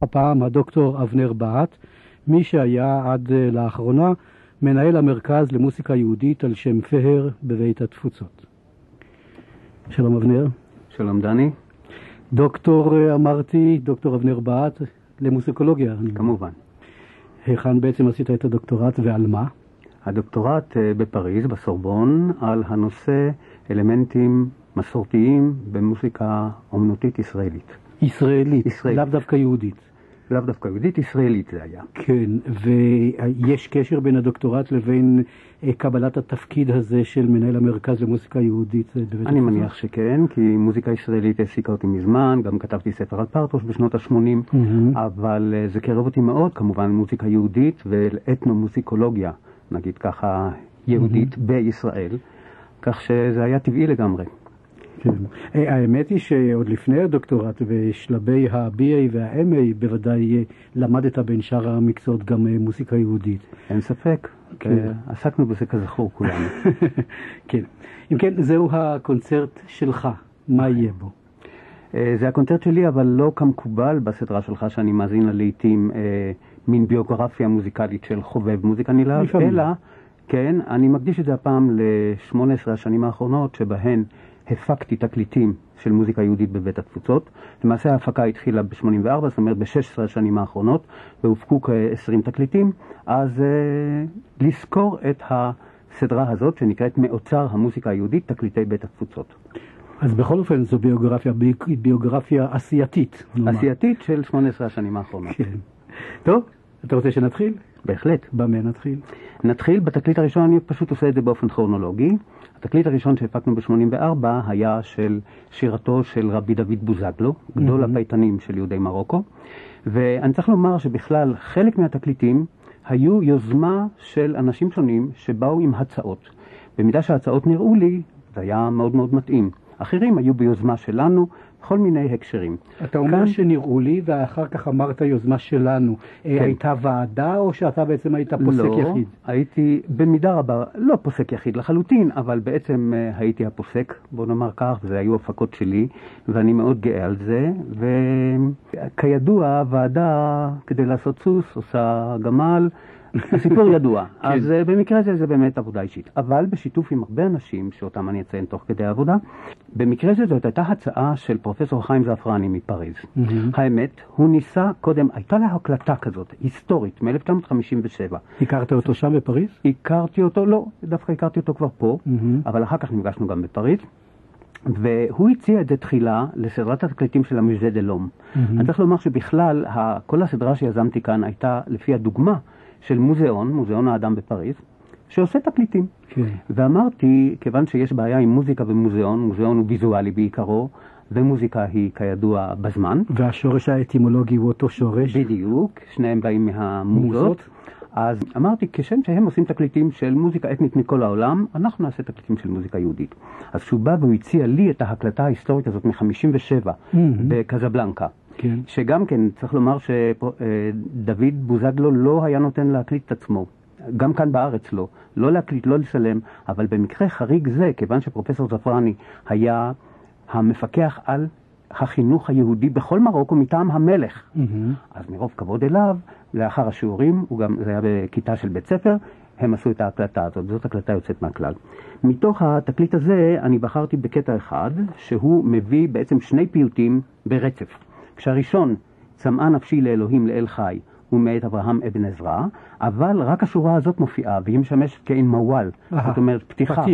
הפעם הדוקטור אבנר בהט, מי שהיה עד לאחרונה מנהל המרכז למוסיקה יהודית על שם פאר בבית התפוצות. שלום אבנר. שלום דני. דוקטור, אמרתי, דוקטור אבנר בהט למוסיקולוגיה. כמובן. היכן בעצם עשית את הדוקטורט ועל מה? הדוקטורט בפריז, בסורבון, על הנושא אלמנטים מסורתיים במוסיקה אומנותית ישראלית. ישראלית, לאו דווקא יהודית. לאו דווקא יהודית, ישראלית זה היה. כן, ויש קשר בין הדוקטורט לבין קבלת התפקיד הזה של מנהל המרכז למוסיקה יהודית בבית התפוצות? אני מניח שכן, כי מוזיקה ישראלית העסיקה אותי מזמן, גם כתבתי ספר על פרטוש בשנות ה-80, אבל זה קרב אותי מאוד, כמובן, מוזיקה יהודית ואתנו-מוסיקולוגיה, נגיד ככה, יהודית בישראל, כך שזה היה טבעי לגמרי. כן. האמת היא שעוד לפני הדוקטורט, בשלבי ה-BA וה-MA, בוודאי למדת בין שאר המקצועות גם מוסיקה יהודית. אין ספק. כן. עסקנו בזה כזכור כולנו. כן. אם כן, זהו הקונצרט שלך. מה יהיה בו? זה הקונצרט שלי, אבל לא כמקובל בסדרה שלך שאני מאזין לה לעתים מין ביוגרפיה מוזיקלית של חובב מוזיקה נלהב, אלא, כן, אני מקדיש את זה הפעם ל-18 השנים האחרונות, שבהן הפקתי תקליטים של מוזיקה יהודית בבית התפוצות. למעשה ההפקה התחילה ב-84, זאת אומרת ב-16 השנים האחרונות, והופקו כ-20 תקליטים. אז לזכור את הסדרה הזאת שנקראת מאוצר המוזיקה היהודית, תקליטי בית התפוצות. אז בכל אופן זו ביוגרפיה עשייתית. עשייתית של 18 השנים האחרונות. כן. טוב, אתה רוצה שנתחיל? בהחלט. במה נתחיל? נתחיל בתקליט הראשון, אני פשוט עושה את זה באופן כרונולוגי. התקליט הראשון שהפקנו ב-84 היה של שירתו של רבי דוד בוזגלו, גדול הפייטנים של יהודי מרוקו. ואני צריך לומר שבכלל חלק מהתקליטים היו יוזמה של אנשים שונים שבאו עם הצעות. במידה שההצעות נראו לי, זה היה מאוד מאוד מתאים. אחרים היו ביוזמה שלנו, בכל מיני הקשרים. אתה אומר שנראו לי, ואחר כך אמרת יוזמה שלנו. הייתה ועדה, או שאתה בעצם היית פוסק יחיד? לא, הייתי במידה רבה, לא פוסק יחיד לחלוטין, אבל בעצם הייתי הפוסק, בוא נאמר כך, וזה היו הפקות שלי, ואני מאוד גאה על זה. וכידוע, ועדה כדי לעשות סוס, עושה גמל, הסיפור ידוע. אז במקרה זה באמת עבודה אישית. אבל בשיתוף עם הרבה אנשים, שאותם אני אציין תוך כדי העבודה, במקרה זה זאת הייתה הצעה של פרופסור חיים זעפרני מפריז. האמת, הוא ניסה קודם, הייתה לה הקלטה כזאת, היסטורית, מ-1957. הכרת אותו שם בפריז? הכרתי אותו, לא, דווקא הכרתי אותו כבר פה, אבל אחר כך נפגשנו גם בפריז. והוא הציע את זה תחילה לסדרת התקליטים של המוז'ה דה לום. אני צריך לומר שבכלל, כל הסדרה שיזמתי כאן הייתה לפי הדוגמה של מוזיאון האדם בפריז, שעושה תקליטים. ואמרתי, כיוון שיש בעיה עם מוזיקה ומוזיאון, מוזיאון הוא ויזואלי בעיקרו, ומוזיקה היא כידוע בזמן. והשורש האטימולוגי הוא אותו שורש. בדיוק, שניהם באים מהמוזות. אז אמרתי, כשם שהם עושים תקליטים של מוזיקה אתנית מכל העולם, אנחנו נעשה תקליטים של מוזיקה יהודית. אז שהוא בא והוא הציע לי את ההקלטה ההיסטורית הזאת מ-57 בקזבלנקה. כן. שגם כן צריך לומר שדוד בוזגלו לא היה נותן להקליט את עצמו. גם כאן בארץ לא להקליט, לא לסלם, אבל במקרה חריג זה, כיוון שפרופסור זעפרני היה המפקח על החינוך היהודי בכל מרוקו מטעם המלך. אז מרוב כבוד אליו, לאחר השיעורים, זה היה בכיתה של בית ספר, הם עשו את ההקלטה הזאת, זאת הקלטה יוצאת מהכלל. מתוך התקליט הזה אני בחרתי בקטע אחד, שהוא מביא בעצם שני פיוטים ברצף. כשהראשון, צמאה נפשי לאלוהים לאל חי, הוא מאת אברהם אבן עזרא, אבל רק השורה הזאת מופיעה, והיא משמשת כאין מוואל. זאת אומרת, פתיחה,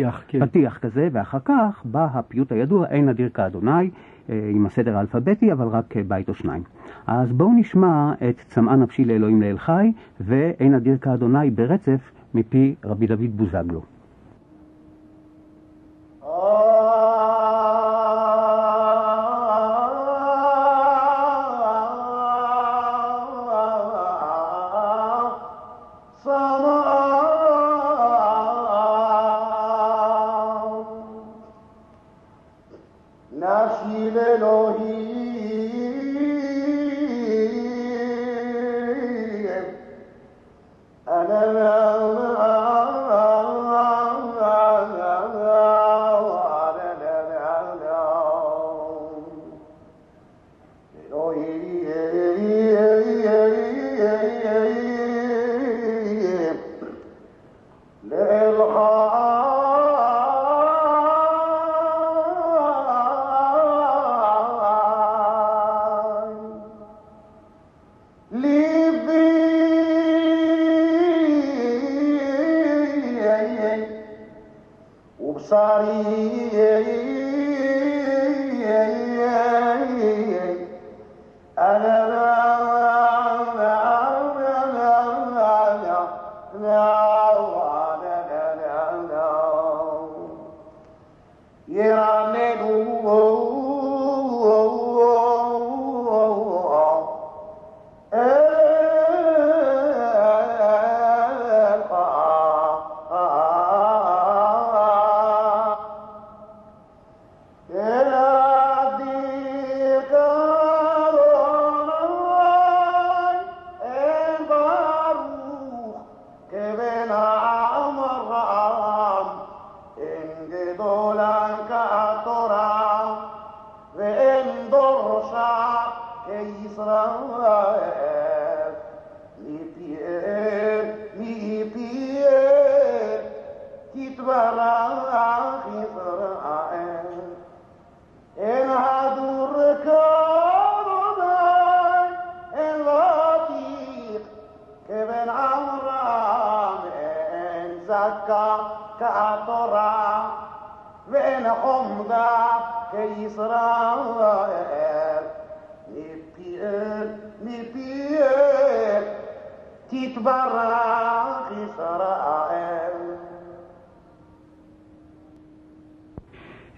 פתיח כזה, ואחר כך בא הפיוט הידוע, אין אדיר כאדוני, עם הסדר האלפביתי, אבל רק בית או שניים. אז בואו נשמע את צמאה נפשי לאלוהים לאל חי, ואין אדיר כאדוני ברצף מפי רבי דוד בוזגלו. أنا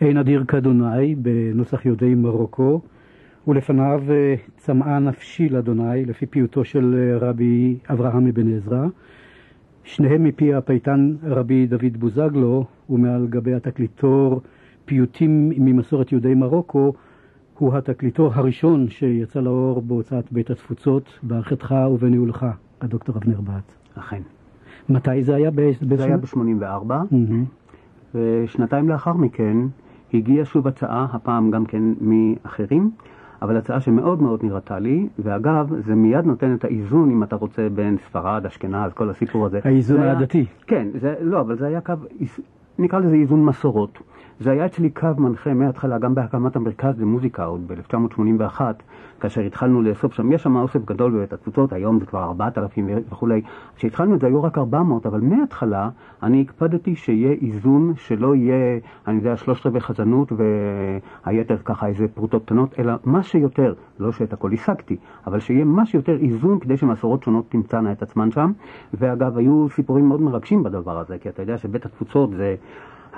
אין אדיר כאדוני בנוסח יהודי מרוקו, ולפניו צמאה נפשי לאדוני לפי פיוטו של רבי אברהם אבן עזרא, שניהם מפי הפייטן רבי דוד בוזגלו, ומעל גבי התקליטור פיוטים ממסורת יהודי מרוקו, הוא התקליטור הראשון שיצא לאור בהוצאת בית התפוצות, בעריכתך ובניהולך, הדוקטור אבנר בהט. אכן. מתי זה היה? זה היה ב-84, ושנתיים לאחר מכן הגיעה שוב הצעה, הפעם גם כן מאחרים, אבל הצעה שמאוד מאוד נראתה לי, ואגב, זה מיד נותן את האיזון, אם אתה רוצה, בין ספרד, אשכנז, כל הסיפור הזה. האיזון העדתי. כן, לא, אבל זה היה קו, נקרא לזה איזון מסורות. זה היה אצלי קו מנחה מההתחלה, גם בהקמת המרכז למוזיקה, עוד ב-1981, כאשר התחלנו לאסוף שם, יש שם אוסף גדול בבית התפוצות, היום זה כבר 4,000 וכולי. כשהתחלנו את זה היו רק 400, אבל מההתחלה אני הקפדתי שיהיה איזון, שלא יהיה, אני יודע, 3/4 חזנות והיתר ככה איזה פרוטות קטנות, אלא מה שיותר, לא שאת הכל השגתי, אבל שיהיה מה שיותר איזון כדי שמסורות שונות תמצאנה את עצמן שם. ואגב, היו סיפורים מאוד מרגשים בדבר הזה, כי אתה יודע שבית התפוצות זה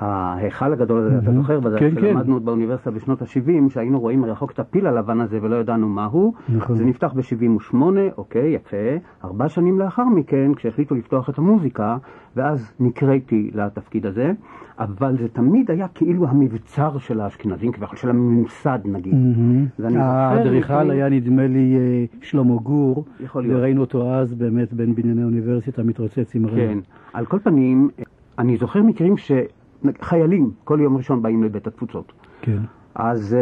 ההיכל הגדול הזה, אתה זוכר, שלמדנו עוד באוניברסיטה בשנות ה-70, שהיינו רואים מרחוק את הפיל הלבן הזה ולא ידענו מהו. זה נפתח ב-78, אוקיי, יפה. 4 שנים לאחר מכן, כשהחליטו לפתוח את המוזיקה, ואז נקראתי לתפקיד הזה, אבל זה תמיד היה כאילו המבצר של האשכנזים, של הממסד נגיד. האדריכל היה נדמה לי שלמה גור, וראינו אותו אז באמת בין בנייני האוניברסיטה מתרוצץ עם רעיון. כן, על כל פנים, אני זוכר מקרים חיילים כל יום ראשון באים לבית התפוצות. כן. אז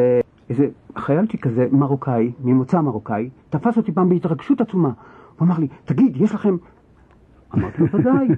איזה חיילתי כזה מרוקאי, ממוצא מרוקאי, תפס אותי פעם בהתרגשות עצומה. הוא אמר לי, תגיד, יש לכם... אמרתי לו,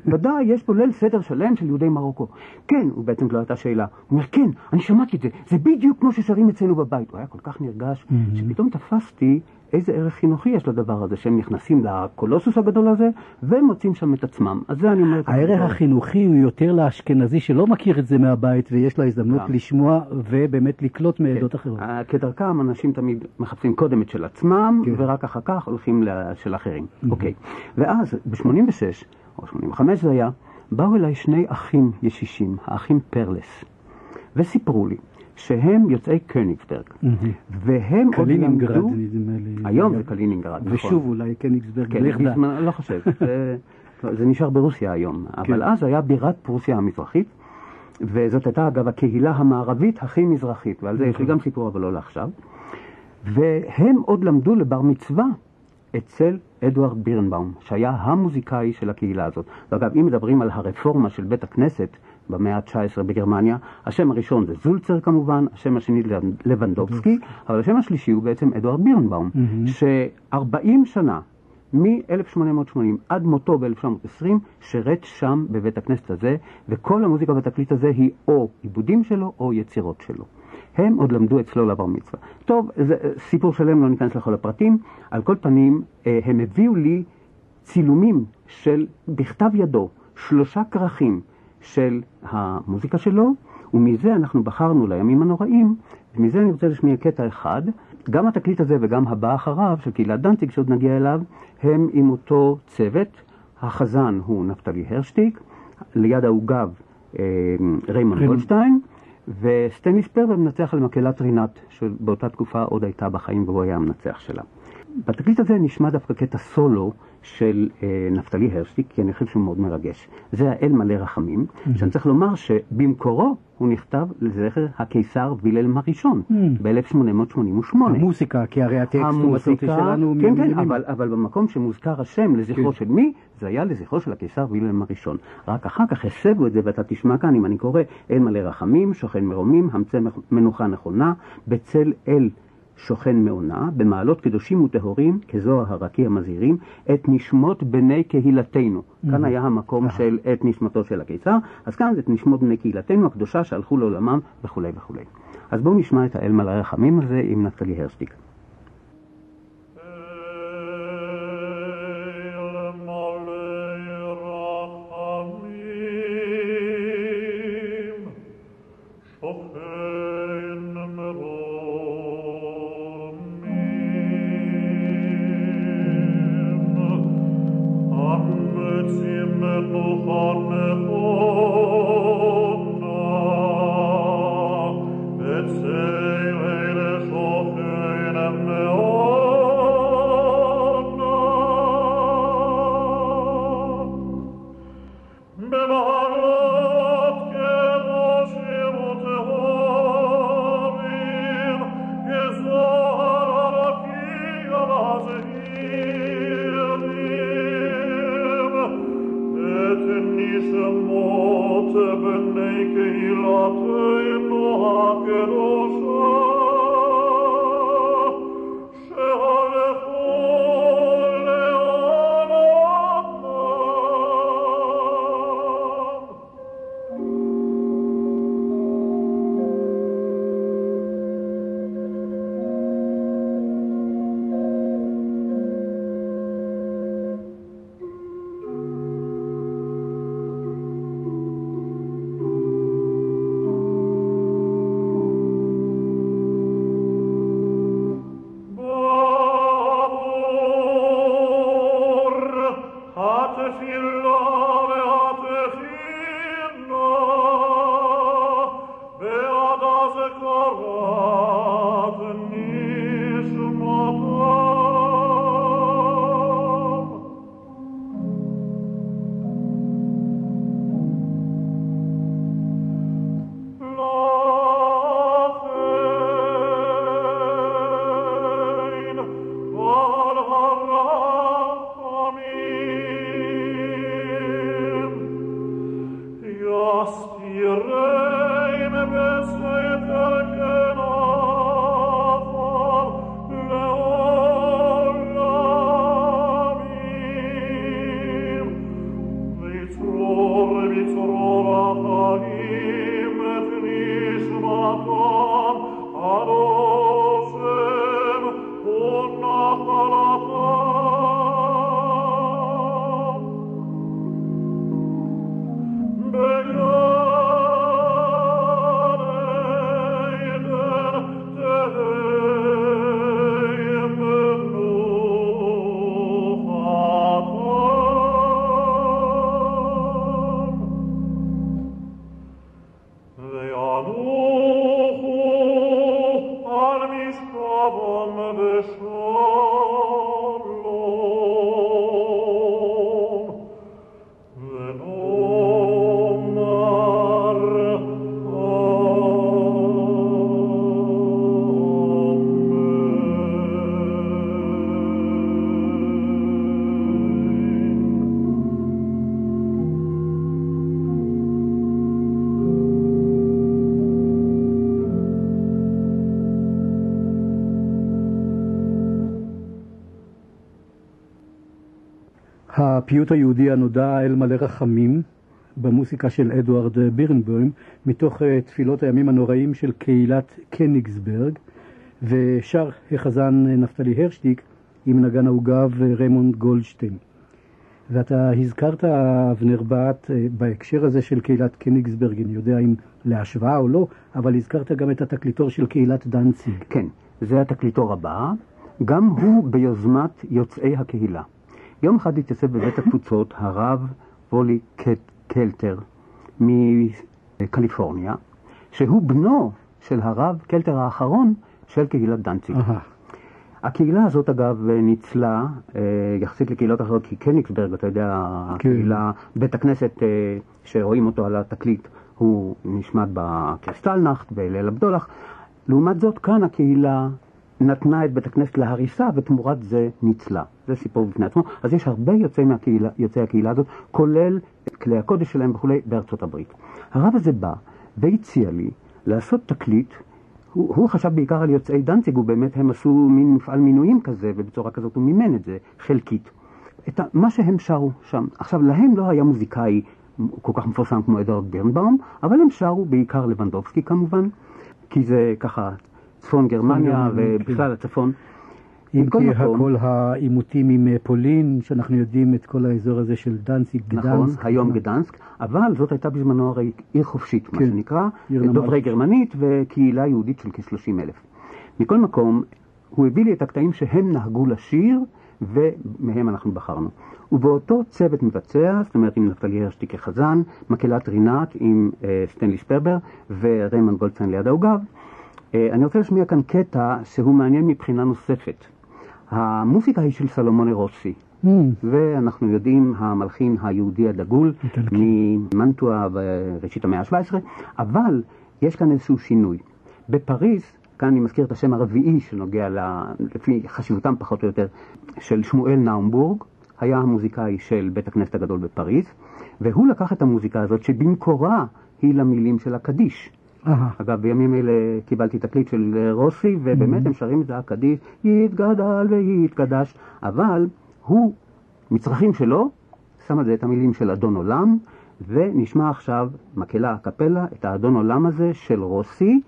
ודאי, יש פה ליל סדר שלם של יהודי מרוקו. כן, הוא בעצם לא הייתה שאלה. הוא אומר, כן, אני שמעתי את זה, זה בדיוק כמו ששרים אצלנו בבית. הוא היה כל כך נרגש, שפתאום תפסתי איזה ערך חינוכי יש לדבר הזה, שהם נכנסים לקולוסוס הגדול הזה, ומוצאים שם את עצמם. אז זה אני אומר... הערך החינוכי הוא יותר לאשכנזי שלא מכיר את זה מהבית, ויש לו הזדמנות לשמוע ובאמת לקלוט מעדות אחרות. כדרכם, אנשים תמיד מחפשים קודם את של עצמם, ורק אחר כך הולכים של אחרים. אוקיי. ואז, ב-86, או 85 זה היה, באו אליי 2 אחים ישישים, האחים פרלס, וסיפרו לי, שהם יוצאי קניגסברג, והם עוד למדו... היום זה קלינינגרד, נכון. ושוב אולי קניגסברג לכדה. לא חושב, זה נשאר ברוסיה היום, אבל אז היה בירת פרוסיה המזרחית, וזאת הייתה אגב הקהילה המערבית הכי מזרחית, ועל זה יש לי גם סיפור אבל לא לעכשיו, והם עוד למדו לבר מצווה אצל אדוארד בירנבאום, שהיה המוזיקאי של הקהילה הזאת. ואגב, אם מדברים על הרפורמה של בית הכנסת, במאה ה-19 בגרמניה, השם הראשון זה זולצר כמובן, השם השני לבנדובסקי, אבל השם השלישי הוא בעצם אדוארד בירנבאום, ש40 שנה, מ-1880 עד מותו ב-1920, שרת שם בבית הכנסת הזה, וכל המוזיקה בתקליט הזה היא או עיבודים שלו או יצירות שלו. הם עוד למדו אצלו לבר מצווה. טוב, זה סיפור שלם, לא ניכנס לכל הפרטים. על כל פנים, הם הביאו לי צילומים של בכתב ידו, 3 כרכים של המוזיקה שלו, ומזה אנחנו בחרנו לימים הנוראים, ומזה אני רוצה לשמיע קטע אחד. גם התקליט הזה וגם הבא אחריו של קהילת דנציג שעוד נגיע אליו, הם עם אותו צוות. החזן הוא נפתלי הרשטיק, ליד העוגב ריימונד גולדשטיין, וסטניס פרבר מנצח על מקהלת רינת, שבאותה תקופה עוד הייתה בחיים והוא היה המנצח שלה. בתקליט הזה נשמע דווקא קטע סולו של נפתלי הרשטיק, כי אני חושב שהוא מאוד מרגש. זה האל מלא רחמים, שאני צריך לומר שבמקורו הוא נכתב לזכר הקיסר וילהלם הראשון, ב-1888. המוסיקה, כי הרי הטקסט הוא מסורתי שלנו. כן, כן, אבל במקום שמוזכר השם לזכרו של מי, זה היה לזכרו של הקיסר וילהלם הראשון. רק אחר כך הסבו את זה, ואתה תשמע כאן, אם אני קורא, אל מלא רחמים, שוכן מרומים, המצא מנוחה נכונה, בצל אל שוכן מעונה, במעלות קדושים וטהורים, כזוהר הרקיע המזהירים, את נשמות בני קהילתנו. כאן היה המקום של את נשמתו של הקיסר, אז כאן זה את נשמות בני קהילתנו הקדושה שהלכו לעולמם וכו' וכו'. אז בואו נשמע את האל מלא רחמים הזה עם נפתלי הרשטיק. הפיוט היהודי הנודע אל מלא רחמים במוסיקה של אדוארד בירנבוים מתוך תפילות הימים הנוראים של קהילת קניגסברג, ושר החזן נפתלי הרשטיק עם נגן העוגב ריימונד גולדשטיין. ואתה הזכרת, אבנר בת, בהקשר הזה של קהילת קניגסברג, אני יודע אם להשוואה או לא, אבל הזכרת גם את התקליטור של קהילת דנציג. כן, זה התקליטור הבא, גם הוא ביוזמת יוצאי הקהילה. יום אחד התייצב בבית הקבוצות הרב וולי קלטר מקליפורניה, שהוא בנו של הרב קלטר האחרון של קהילת דנציג. הקהילה הזאת אגב ניצלה יחסית לקהילות אחרות, כי קניגסברג, אתה יודע, הקהילה, בית הכנסת שרואים אותו על התקליט, הוא נשמט בקריסטלנחט, בליל הבדולח. לעומת זאת, כאן הקהילה נתנה את בית הכנסת להריסה, ותמורת זה ניצלה. זה סיפור בפני עצמו. אז יש הרבה יוצאי הקהילה הזאת, כולל כלי הקודש שלהם וכולי, בארצות הברית. הרב הזה בא והציע לי לעשות תקליט. הוא חשב בעיקר על יוצאי דנציג, ובאמת הם עשו מין מפעל מינויים כזה, ובצורה כזאת הוא מימן את זה חלקית. מה שהם שרו שם. עכשיו, להם לא היה מוזיקאי כל כך מפורסם כמו אדוארד בירנבאום, אבל הם שרו בעיקר לבנדובסקי כמובן, כי זה ככה צפון גרמניה ובכלל הצפון. אם כי הכל העימותים עם פולין, שאנחנו יודעים את כל האזור הזה של דנציג, גדנסק. נכון, היום גדנסק, אבל זאת הייתה בזמנו הרי עיר חופשית, מה שנקרא, דוברי גרמנית וקהילה יהודית של כ-30,000. מכל מקום, הוא הביא לי את הקטעים שהם נהגו לשיר, ומהם אנחנו בחרנו. ובאותו צוות מבצע, זאת אומרת עם נפתלי הרשתי כחזן, מקהלת רינת עם סטנלי שפרבר וריימונד גולדשטיין ליד העוגב. אני רוצה לשמיע כאן קטע שהוא מעניין מבחינה נוספת. המוסיקה היא של סלומון רוסי, ואנחנו יודעים המלחין היהודי הדגול ממנטואה בראשית המאה ה-17, אבל יש כאן איזשהו שינוי. בפריז, כאן אני מזכיר את השם הרביעי שנוגע לפי חשיבותם פחות או יותר, של שמואל נאומבורג, היה המוזיקאי של בית הכנסת הגדול בפריז, והוא לקח את המוזיקה הזאת שבמקורה היא למילים של הקדיש. אגב, בימים אלה קיבלתי תקליט של רוסי, ובאמת הם שרים את זה הקדיש, יתגדל ויתקדש, אבל הוא, מצרכים שלו, שם על זה את המילים של אדון עולם, ונשמע עכשיו מקהלה הקפלה, את האדון עולם הזה של רוסי,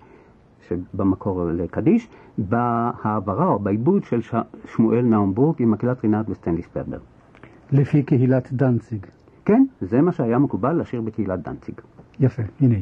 שבמקור לקדיש, בהעברה או בעיבוד של שמואל נאומבורג עם מקהלת רינת וסטנלי שפרבר. לפי קהילת דנציג. כן, זה מה שהיה מקובל לשיר בקהילת דנציג. יפה, הנה.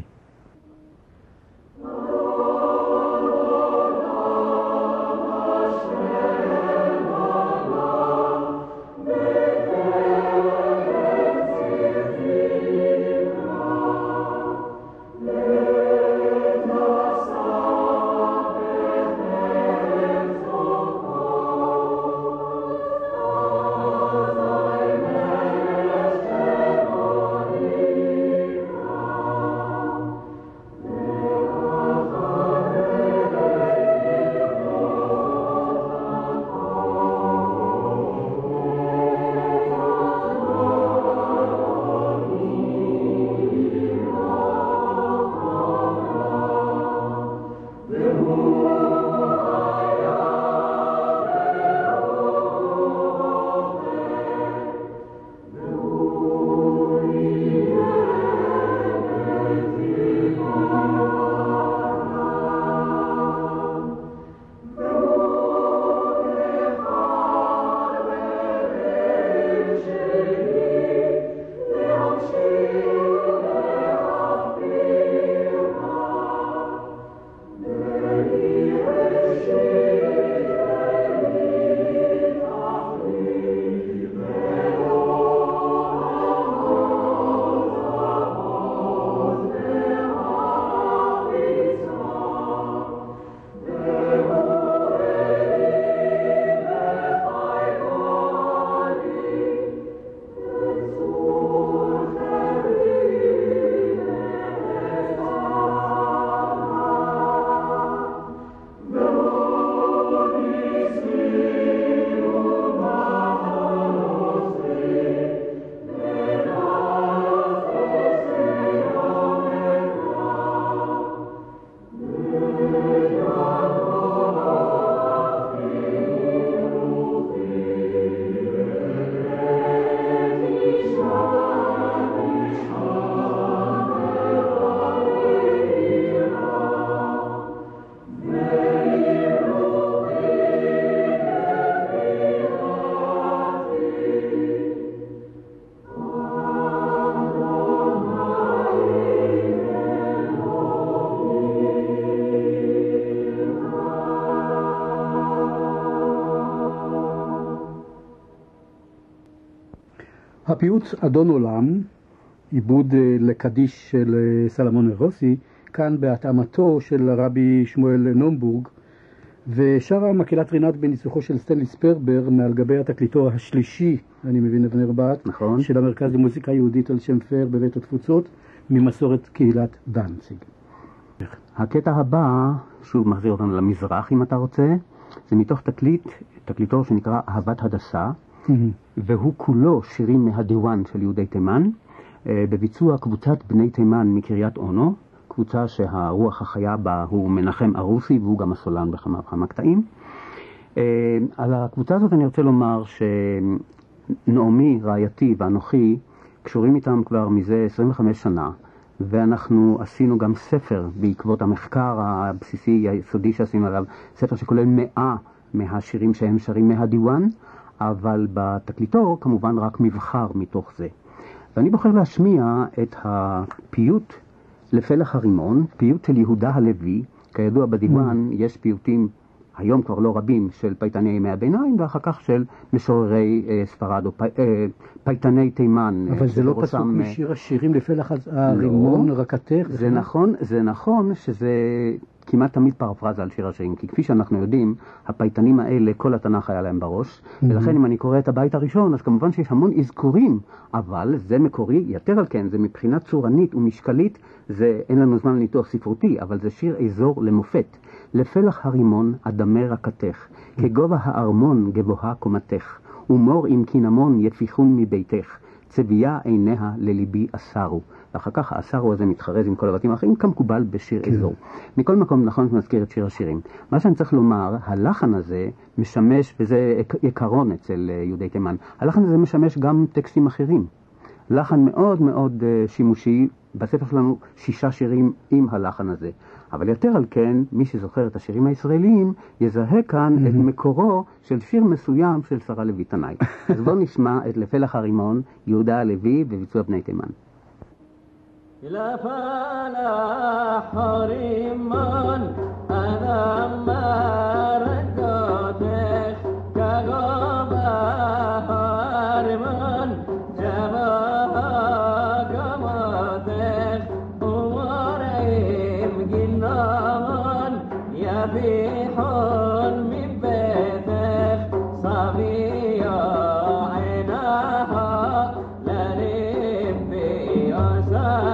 הפיוט אדון עולם, עיבוד לקדיש של סלמון הרוסי, כאן בהתאמתו של הרבי שמואל נומבורג, ושרה מקהלת רינת בניסוחו של סטנלי ספרבר מעל גבי התקליטו השלישי, אני מבין אבנר בת, נכון. של המרכז למוזיקה יהודית על שם פאר בבית התפוצות, ממסורת קהילת דנציג. הקטע הבא, שוב מחזיר אותנו למזרח אם אתה רוצה, זה מתוך תקליטו שנקרא אהבת הדסה, והוא כולו שירים מהדיוואן של יהודי תימן, בביצוע קבוצת בני תימן מקריית אונו, קבוצה שהרוח החיה בה הוא מנחם ארוסי והוא גם הסולן בכמה וכמה קטעים. על הקבוצה הזאת אני רוצה לומר שנעמי, רעייתי ואנוכי קשורים איתם כבר מזה 25 שנה, ואנחנו עשינו גם ספר בעקבות המחקר הבסיסי היסודי שעשינו עליו, ספר שכולל 100 מהשירים שהם שרים מהדיוואן, אבל בתקליטו כמובן רק מבחר מתוך זה. ואני בוחר להשמיע את הפיוט לפלח הרימון, פיוט של יהודה הלוי. כידוע בדיוואן יש פיוטים, היום כבר לא רבים, של פייטני ימי הביניים, ואחר כך של משוררי ספרד או פייטני תימן. אבל זה לא פסוק משיר השירים לפלח הרימון, רקתך? זה נכון שזה כמעט תמיד פרפרזה על שיר השירים, כי כפי שאנחנו יודעים, הפייטנים האלה, כל התנ"ך היה להם בראש, ולכן אם אני קורא את הבית הראשון, אז כמובן שיש המון אזכורים, אבל זה מקורי, יותר על כן, זה מבחינה צורנית ומשקלית, זה אין לנו זמן לניתוח ספרותי, אבל זה שיר אזור למופת. לפלח הרימון אדמה רקתך, כגובה הארמון גבוהה קומתך, ומור עם קינמון יפיחון מביתך, צבייה עיניה לליבי אסרו. ואחר כך האסרו הזה מתחרז עם כל הבתים האחרים כמקובל בשיר אזור. מכל מקום נכון שנזכיר את שיר השירים. מה שאני צריך לומר, הלחן הזה משמש, וזה עיקרון אצל יהודי תימן, הלחן הזה משמש גם טקסטים אחרים. לחן מאוד מאוד שימושי, בספר שלנו 6 שירים עם הלחן הזה. אבל יותר על כן, מי שזוכר את השירים הישראליים, יזהה כאן את מקורו של שיר מסוים של שרה לוי תנאי. אז בואו נשמע את לפלח הרימון, יהודה הלוי בביצוע בני תימן. לפלח הרימון, אדמה רקתך, כגובה הארמון, גבוה קומתך, ומור עם קינמון, יפיחון מביתך, צבייה עיניה לליבי אסרו.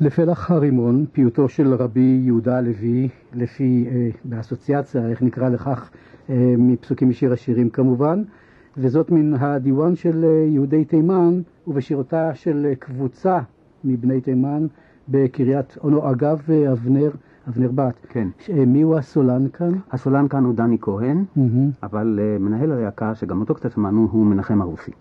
לפלח הרימון, פיוטו של רבי יהודה הלוי, לפי, באסוציאציה, איך נקרא לכך, מפסוקים משיר השירים כמובן, וזאת מן הדיוון של יהודי תימן, ובשירותה של קבוצה מבני תימן בקריית אונו. אגב, אבנר בת. כן. מי הוא הסולן כאן? הסולן כאן הוא דני כהן, אבל מנהל הלהקה, שגם אותו קצת שמענו, הוא מנחם הרוסי.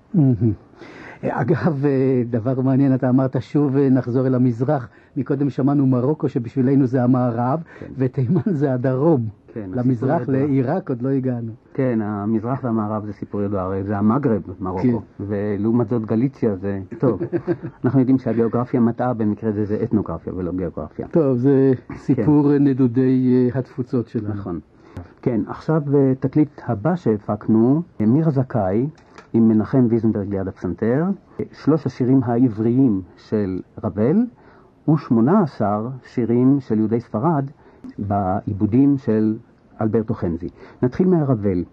אגב, דבר מעניין, אתה אמרת שוב נחזור אל המזרח. מקודם שמענו מרוקו שבשבילנו זה המערב, ותימן זה הדרום. כן, למזרח, לעיראק עוד לא הגענו. כן, המזרח והמערב זה סיפור ידוע, הרי זה המגרב, מרוקו. כן. ולעומת זאת גליציה זה טוב. אנחנו יודעים שהגיאוגרפיה מטעה, במקרה זה אתנוגרפיה ולא גיאוגרפיה. טוב, זה סיפור כן. נדודי התפוצות שלנו. נכון. כן, עכשיו תקליט הבא שהפקנו, מירה זכאי, עם מנחם ויזנברג ליד הפסנתר, 3 השירים העבריים של רבל, ו18 שירים של יהודי ספרד, בעיבודים של אלברטו חנזי. נתחיל מהרבל.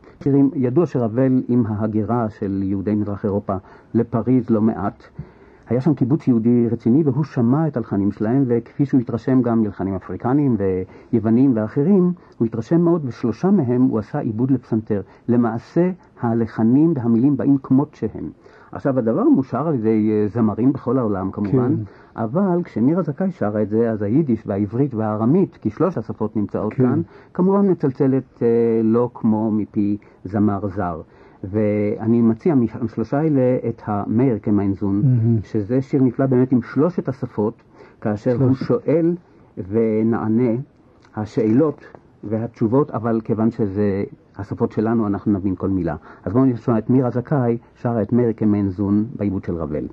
ידוע שרבל עם ההגירה של יהודי מזרח אירופה לפריז לא מעט, היה שם קיבוץ יהודי רציני והוא שמע את הלחנים שלהם, וכפי שהוא התרשם גם מלחנים אפריקנים ויוונים ואחרים, הוא התרשם מאוד, ו3 מהם הוא עשה עיבוד לפסנתר. למעשה הלחנים והמילים באים כמות שהם. עכשיו הדבר מושר על ידי זמרים בכל העולם כמובן, כן. אבל כשמירה זכאי שרה את זה, אז היידיש והעברית והארמית, כי 3 השפות נמצאות כן. כאן, כמובן מצלצלת לא כמו מפי זמר זר. ואני מציע מ3 האלה את המאיר כמיינזון, שזה שיר נפלא באמת עם 3 השפות, כאשר הוא שואל ונענה השאלות והתשובות, אבל כיוון שזה השפות שלנו אנחנו נבין כל מילה. אז בואו נשמע את מירה זכאי שרה את מאיר כמיינזון בעיבוד של רבל.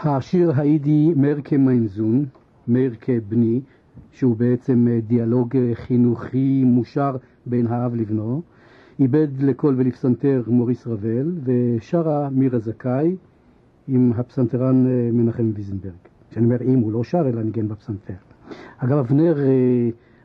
השיר היידי מרקה מיינזון, מרקה בני, שהוא בעצם דיאלוג חינוכי מושר בין האב לבנו, איבד לקול ולפסנתר מוריס רבל, ושרה מירה זכאי עם הפסנתרן מנחם ויזנברג. שאני אומר אם, הוא לא שר אלא ניגן בפסנתר. אגב, אבנר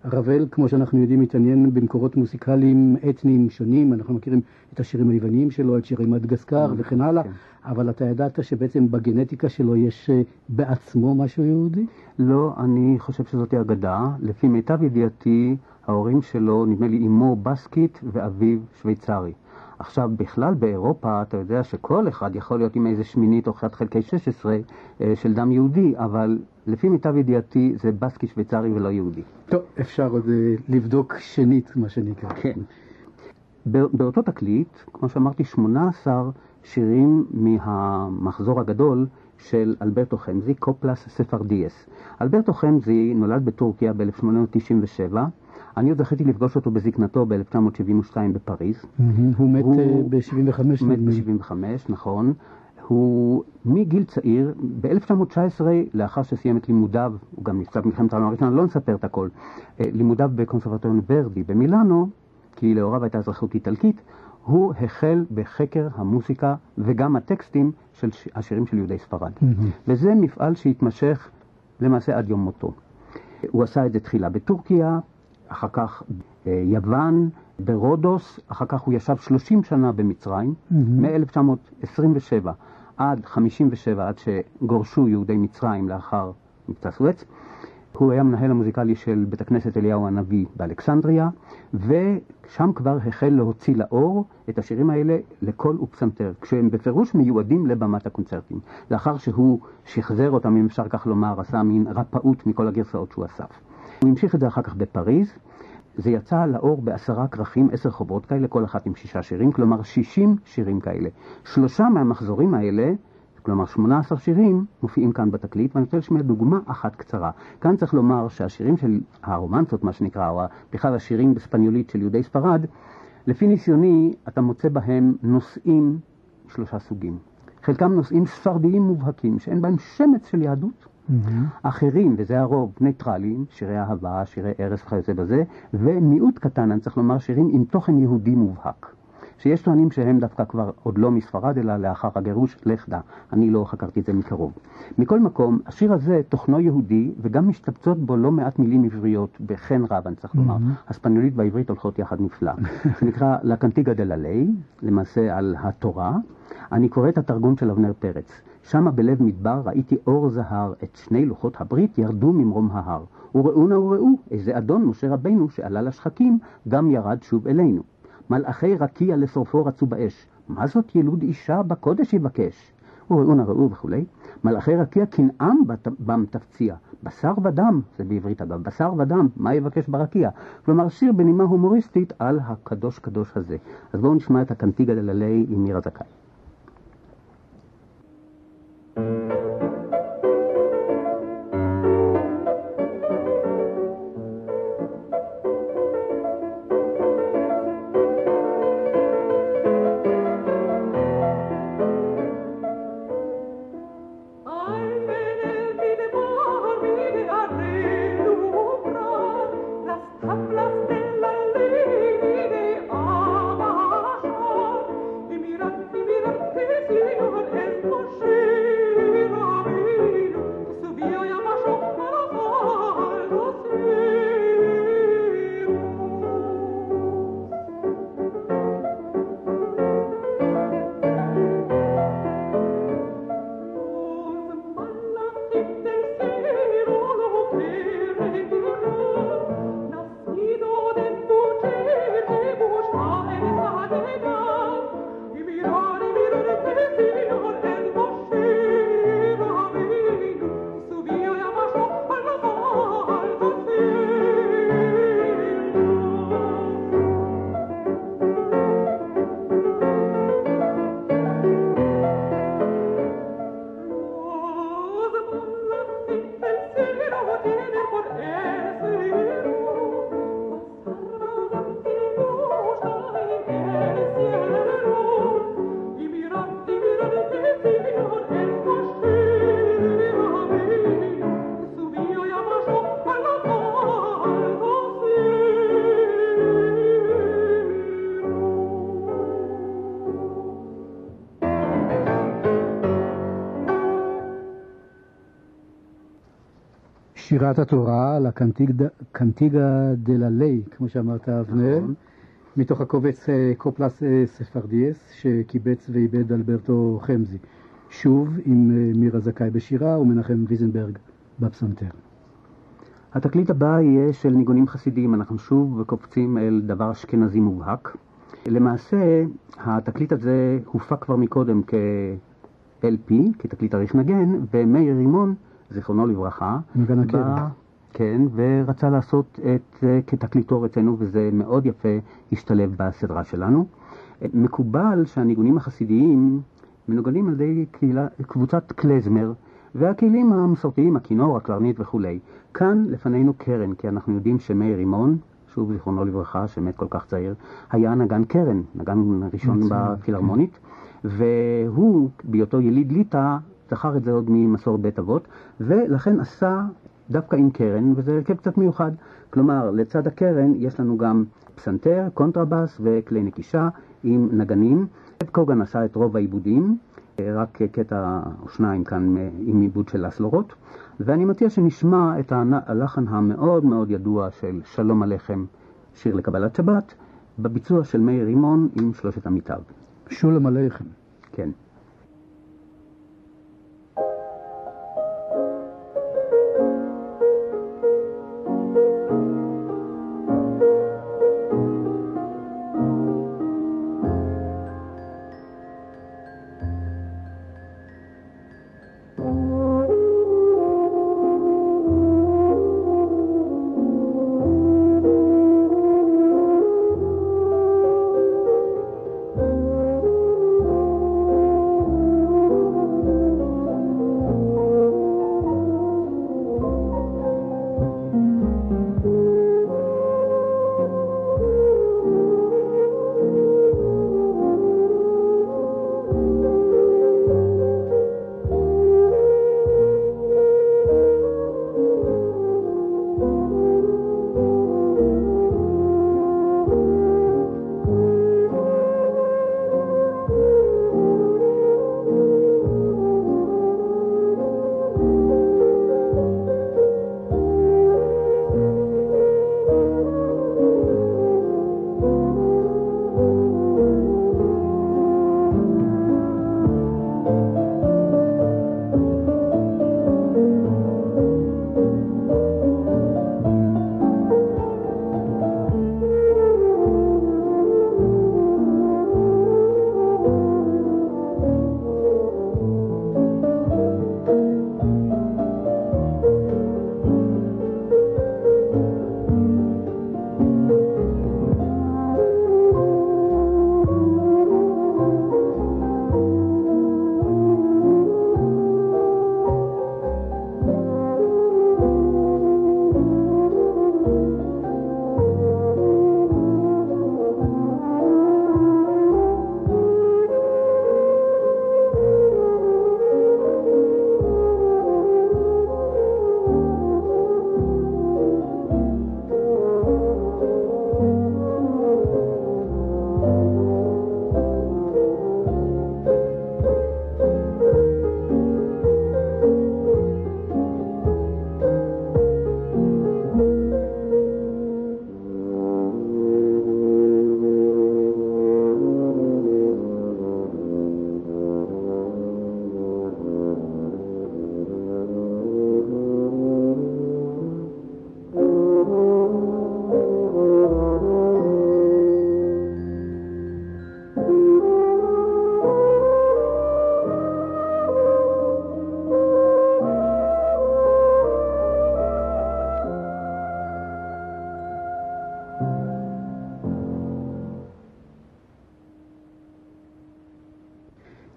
רבל, כמו שאנחנו יודעים, מתעניין במקורות מוזיקליים אתניים שונים. אנחנו מכירים את השירים היווניים שלו, את שירי מדגסקר וכן הלאה. אבל אתה ידעת שבעצם בגנטיקה שלו יש בעצמו משהו יהודי? לא, אני חושב שזאת אגדה. לפי מיטב ידיעתי, ההורים שלו, נדמה לי אמו בסקית ואביו שוויצרי. עכשיו, בכלל באירופה, אתה יודע שכל אחד יכול להיות עם איזה שמינית או 1/16 של דם יהודי, אבל לפי מיטב ידיעתי זה בסקי שוויצרי ולא יהודי. טוב, אפשר עוד לבדוק שנית, מה שנקרא. כן. באותו תקליט, כמו שאמרתי, 18 שירים מהמחזור הגדול של אלברטו חמזי, קופלס ספרדיאס. אלברטו חמזי נולד בטורקיה ב-1897. אני עוד זכיתי לפגוש אותו בזקנתו ב-1972 בפריז. הוא מת ב-75. הוא מת ב-75, נכון. הוא מגיל צעיר, ב-1919, לאחר שסיים את לימודיו, הוא גם נפצע במלחמת העולם הראשונה, לא נספר את הכל, לימודיו בקונסרבטוריון ורדי במילאנו, כי להוריו הייתה אזרחות איטלקית, הוא החל בחקר המוסיקה וגם הטקסטים של השירים של יהודי ספרד. וזה מפעל שהתמשך למעשה עד יום מותו. הוא עשה את זה תחילה בטורקיה, אחר כך ביוון, ברודוס, אחר כך הוא ישב 30 שנה במצרים, מ-1927 עד 57, עד שגורשו יהודי מצרים לאחר מבצע סואץ. הוא היה מנהל המוזיקלי של בית הכנסת אליהו הנביא באלכסנדריה, ושם כבר החל להוציא לאור את השירים האלה לקול ופסנתר, כשהם בפירוש מיועדים לבמת הקונצרטים. לאחר שהוא שחזר אותם, אם אפשר כך לומר, עשה מין רפאות מכל הגרסאות שהוא אסף. הוא המשיך את זה אחר כך בפריז. זה יצא לאור ב10 כרכים, 10 חוברות כאלה, כל אחת עם 6 שירים, כלומר 60 שירים כאלה. 3 מהמחזורים האלה, כלומר 18 שירים, מופיעים כאן בתקליט, ואני רוצה לשמיע דוגמה אחת קצרה. כאן צריך לומר שהשירים של הרומנסות, מה שנקרא, או בכלל השירים בספניולית של יהודי ספרד, לפי ניסיוני, אתה מוצא בהם נושאים 3 סוגים. חלקם נושאים ספרדיים מובהקים, שאין בהם שמץ של יהדות. אחרים, וזה הרוב, ניטרליים, שירי אהבה, שירי ערש וכיוצא בזה, ומיעוט קטן, אני צריך לומר, שירים עם תוכן יהודי מובהק. שיש טוענים שהם דווקא כבר עוד לא מספרד, אלא לאחר הגירוש לכדה. אני לא חקרתי את זה מקרוב. מכל מקום, השיר הזה תוכנו יהודי, וגם משתבצות בו לא מעט מילים עבריות, בחן רב, אני צריך לומר. הספניולית והעברית הולכות יחד נפלא. זה נקרא לה קנטיגה דה ללי, למעשה על התורה. אני קורא את התרגום של אבנר פרץ. שמה בלב מדבר ראיתי אור זהר, את 2 לוחות הברית ירדו ממרום ההר. וראו נא וראו, איזה אדון משה רבינו שעלה לשחקים, גם ירד שוב אלינו. מלאכי רקיע לשרפו רצו באש. מה זאת ילוד אישה בקודש יבקש? וראו נא ראו וכולי. מלאכי רקיע קנאם בם תפציע. בשר ודם, זה בעברית אגב, בשר ודם, מה יבקש ברקיע? כלומר שיר בנימה הומוריסטית על הקדוש קדוש הזה. אז בואו נשמע את הקנטיגה דללי עם מירה זכאי. Mira שירת התורה, לקנטיגה דלה לי, כמו שאמרת אבנר, מתוך הקובץ קופלס ספרדיאס שקיבץ ועיבד אלברטו חמזי. שוב עם מירה זכאי בשירה ומנחם ויזנברג בפסנתר. התקליט הבא יהיה של ניגונים חסידיים. אנחנו שוב קופצים אל דבר אשכנזי מובהק. למעשה, התקליט הזה הופק כבר מקודם כ-LP, כתקליט אריך נגן, ומאיר רימון, זיכרונו לברכה, נגן הקרן. כן, ורצה לעשות את כתקליטור אצלנו, וזה מאוד יפה השתלב בסדרה שלנו. מקובל שהניגונים החסידיים מנוגנים על ידי קבוצת קלזמר, והכלים המסורתיים, הכינור, הקלרנית וכו'. כאן לפנינו קרן, כי אנחנו יודעים שמאיר רימון, שוב זיכרונו לברכה, שמת כל כך צעיר, היה נגן קרן, נגן ראשון בפילהרמונית, והוא, בהיותו יליד ליטא, זכר את זה עוד ממסורת בית אבות, ולכן עשה דווקא עם קרן, וזה הרכב קצת מיוחד. כלומר, לצד הקרן יש לנו גם פסנתר, קונטרבס וכלי נקישה עם נגנים. קוגן עשה את רוב העיבודים, רק קטע או שניים כאן עם עיבוד של אסלורות, ואני מציע שנשמע את הלחן המאוד מאוד ידוע של שלום עליכם, שיר לקבלת שבת, בביצוע של מאיר רימון עם שלושת עמיתיו. שלום עליכם. כן.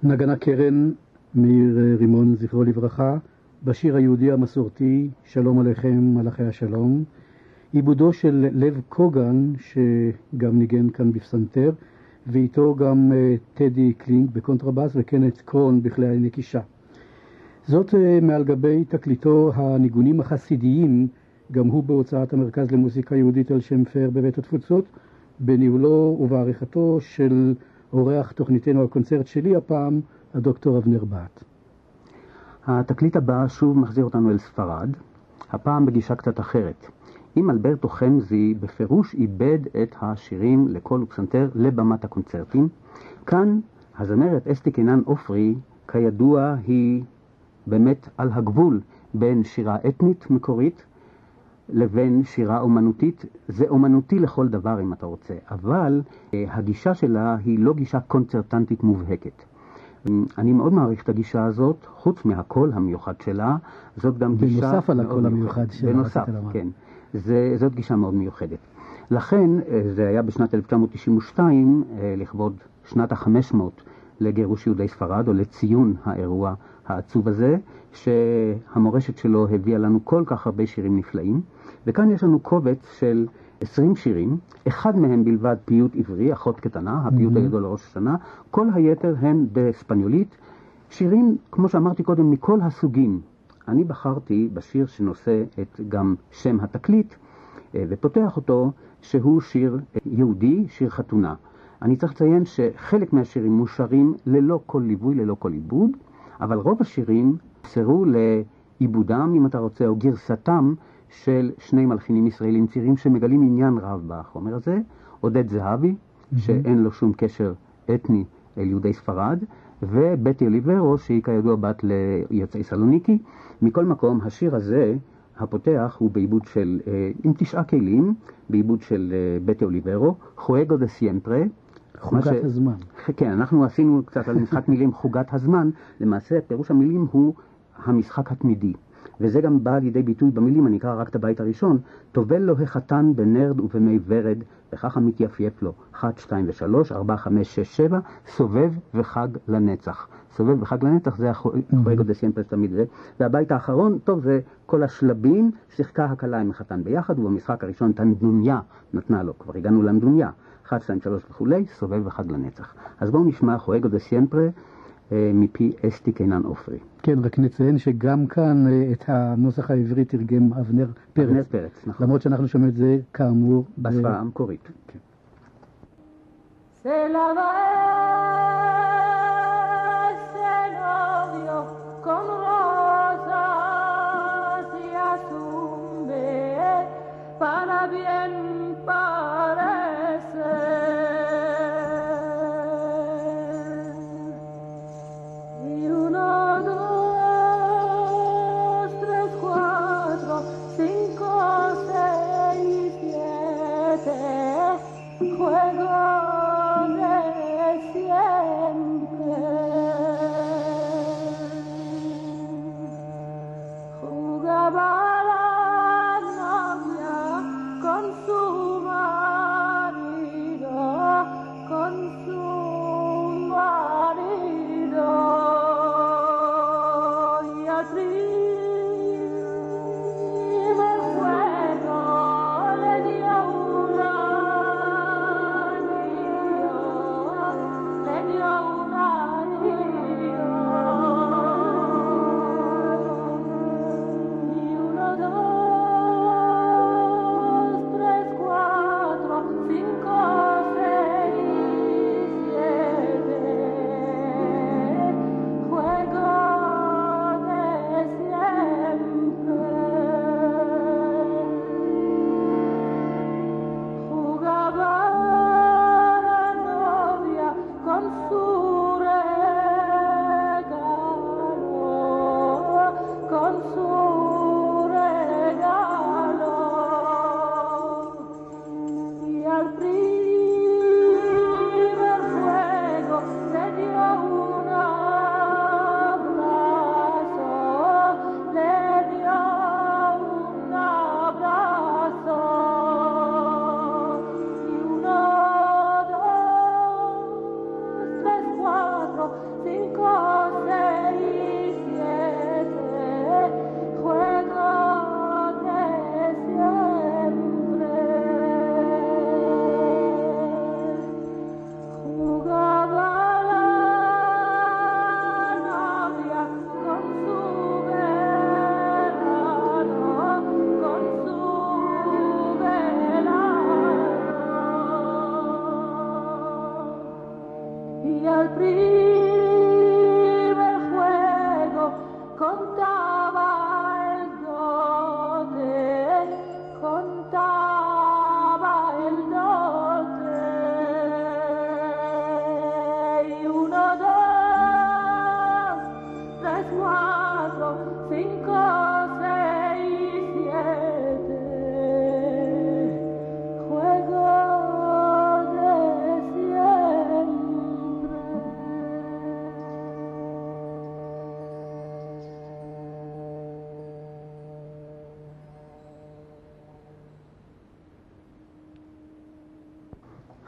נגן הקרן מאיר רימון זכרו לברכה בשיר היהודי המסורתי שלום עליכם מלאכי השלום, עיבודו של לב קוגן שגם ניגן כאן בפסנתר, ואיתו גם טדי קלינג בקונטרבס וקנט קרון בכלי הנקישה. זאת מעל גבי תקליטו הניגונים החסידיים, גם הוא בהוצאת המרכז למוזיקה יהודית על שם פאר בבית התפוצות, בניהולו ובעריכתו של אורח תוכניתנו הקונצרט שלי הפעם, הדוקטור אבנר בת. התקליט הבא שוב מחזיר אותנו אל ספרד, הפעם בגישה קצת אחרת. אם אלברטו חמזי בפירוש איבד את השירים לקול ופסנתר לבמת הקונצרטים, כאן הזמרת אסתי קינן עופרי, כידוע, היא באמת על הגבול בין שירה אתנית מקורית לבין שירה אומנותית. זה אומנותי לכל דבר אם אתה רוצה, אבל הגישה שלה היא לא גישה קונצרטנטית מובהקת. אני מאוד מעריך את הגישה הזאת, חוץ מהקול המיוחד שלה, זאת גם גישה... בנוסף על הקול המיוחד שלה. בנוסף, כן. זאת גישה מאוד מיוחדת. לכן, זה היה בשנת 1992, לכבוד שנת ה-500 לגירוש יהודי ספרד, או לציון האירוע העצוב הזה, שהמורשת שלו הביאה לנו כל כך הרבה שירים נפלאים. וכאן יש לנו קובץ של 20 שירים, אחד מהם בלבד פיוט עברי, אחות קטנה, הפיוט הידוע לראש השנה, כל היתר הן בספניולית, שירים, כמו שאמרתי קודם, מכל הסוגים. אני בחרתי בשיר שנושא את גם שם התקליט, ופותח אותו, שהוא שיר יהודי, שיר חתונה. אני צריך לציין שחלק מהשירים מושרים ללא כל ליווי, ללא כל עיבוד, אבל רוב השירים סרו לעיבודם, אם אתה רוצה, או גרסתם של שני מלחינים ישראלים צעירים שמגלים עניין רב בחומר הזה, עודד זהבי, שאין לו שום קשר אתני אל יהודי ספרד, ובטי אוליברו, שהיא כידוע בת ליוצאי סלוניקי. מכל מקום, השיר הזה, הפותח, הוא בעיבוד של, עם 9 כלים, בעיבוד של בטי אוליברו, חואגו דה סימפרה. חוגת הזמן. כן, אנחנו עשינו קצת על משחק מילים חוגת הזמן. למעשה, פירוש המילים הוא המשחק התמידי. וזה גם בא לידי ביטוי במילים, אני אקרא רק את הבית הראשון, טובל לו החתן בנרד ובמי ורד, וככה מתייפייף לו, 1, 2 ו3, 4, 5, 6, 7, סובב וחג לנצח. סובב וחג לנצח זה החואגו דה סימפרה תמיד זה. והבית האחרון, טוב, זה כל השלבים, שיחקה הכלה עם החתן ביחד, ובמשחק הראשון את הנדוניה נתנה לו, כבר הגענו לנדוניה, 1, 2, 3 וכולי, סובב וחג לנצח. אז בואו נשמע חואגו דה סימפרה מפי אסתי קינן עופרי. כן, רק נציין שגם כאן את הנוסח העברי תרגם אבנר פרץ. אבנר פרץ, נכון. למרות שאנחנו שומעים את זה כאמור בשפה המקורית. כן.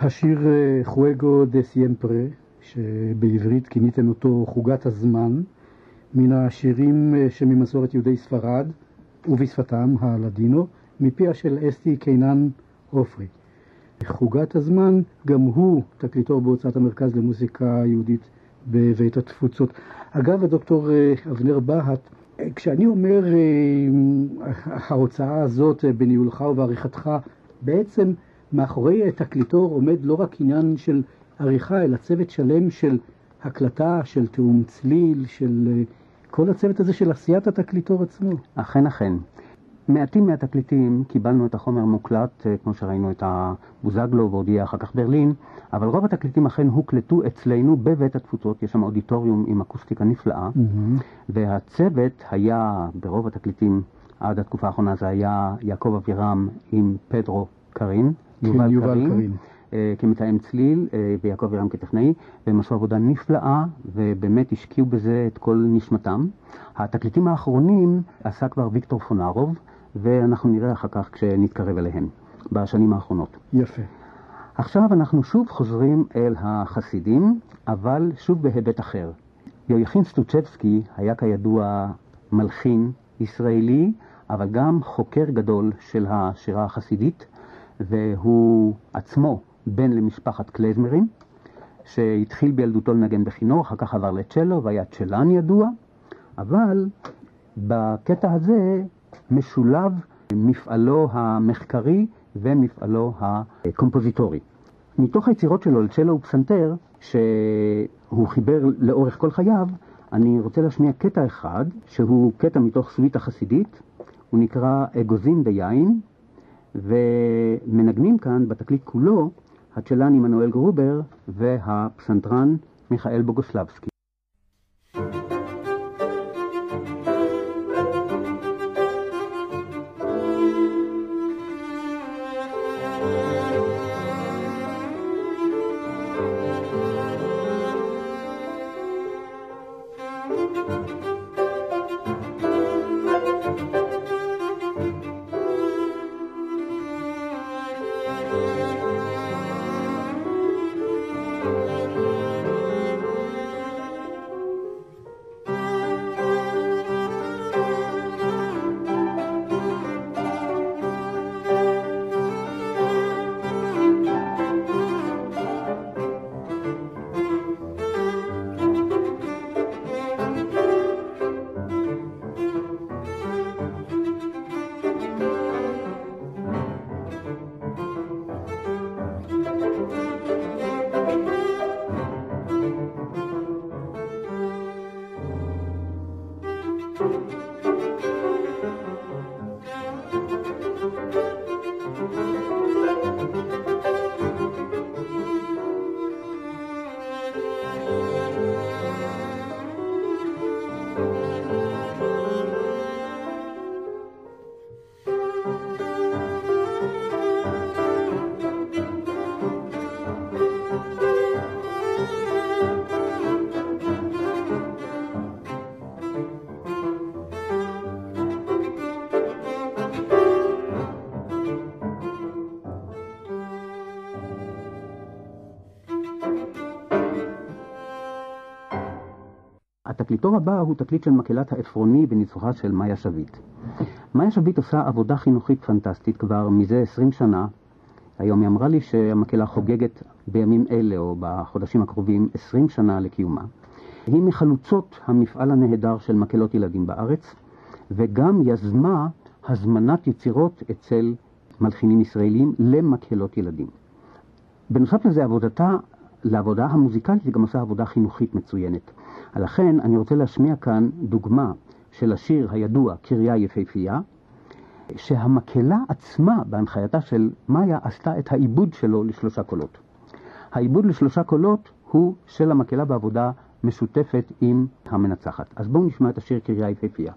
השיר חואגו דה סימפרה, שבעברית כיניתם אותו חוגת הזמן, מן השירים שממסורת יהודי ספרד ובשפתם הלדינו, מפיה של אסתי קינן עופרי. חוגת הזמן גם הוא תקליטור בהוצאת המרכז למוזיקה יהודית בבית התפוצות. אגב, הדוקטור אבנר בהט, כשאני אומר ההוצאה הזאת בניהולך ובעריכתך, בעצם מאחורי תקליטור עומד לא רק עניין של עריכה, אלא צוות שלם של הקלטה, של תאום צליל, של כל הצוות הזה של עשיית התקליטור עצמו. אכן, אכן. מעטים מהתקליטים קיבלנו את החומר מוקלט, כמו שראינו את הבוזגלו והודיע אחר כך ברלין, אבל רוב התקליטים אכן הוקלטו אצלנו בבית התפוצות. יש שם אודיטוריום עם אקוסטיקה נפלאה, והצוות היה ברוב התקליטים עד התקופה האחרונה, זה היה יעקב אבירם עם פדרו קרין, יובל קרין, כמתאם צליל, ויעקב אבירם כטכנאי, והם עשו עבודה נפלאה, ובאמת השקיעו בזה את כל נשמתם. התקליטים האחרונים עשה כבר ויקטור פונרוב, ואנחנו נראה אחר כך כשנתקרב אליהם, בשנים האחרונות. יפה. עכשיו אנחנו שוב חוזרים אל החסידים, אבל שוב בהיבט אחר. יויכין סטוצ'בסקי היה כידוע מלחין ישראלי, אבל גם חוקר גדול של השירה החסידית, והוא עצמו בן למשפחת קלזמרים, שהתחיל בילדותו לנגן בכינור, אחר כך עבר לצ'לו והיה צ'לן ידוע, אבל בקטע הזה משולב מפעלו המחקרי ומפעלו הקומפוזיטורי. מתוך היצירות שלו לצ'לו ופסנתר, שהוא חיבר לאורך כל חייו, אני רוצה להשמיע קטע אחד, שהוא קטע מתוך סוויטה חסידית, הוא נקרא אגוזים ביין, ומנגנים כאן בתקליט כולו הצ'לן עמנואל גרובר והפסנתרן מיכאל בוגוסלבסקי. התקליטור הבא הוא תקליט של מקהלת העפרוני בניצוחה של מאיה שביט. מאיה שביט עושה עבודה חינוכית פנטסטית כבר מזה 20 שנה. היום היא אמרה לי שהמקהלה חוגגת בימים אלה או בחודשים הקרובים 20 שנה לקיומה. היא מחלוצות המפעל הנהדר של מקהלות ילדים בארץ, וגם יזמה הזמנת יצירות אצל מלחינים ישראלים למקהלות ילדים. בנוסף לזה, לעבודה המוזיקלית היא גם עושה עבודה חינוכית מצוינת. לכן אני רוצה להשמיע כאן דוגמה של השיר הידוע קריה יפהפייה, שהמקהלה עצמה בהנחייתה של מאיה עשתה את העיבוד שלו לשלושה קולות. העיבוד לשלושה קולות הוא של המקהלה בעבודה משותפת עם המנצחת. אז בואו נשמע את השיר קריה יפהפייה.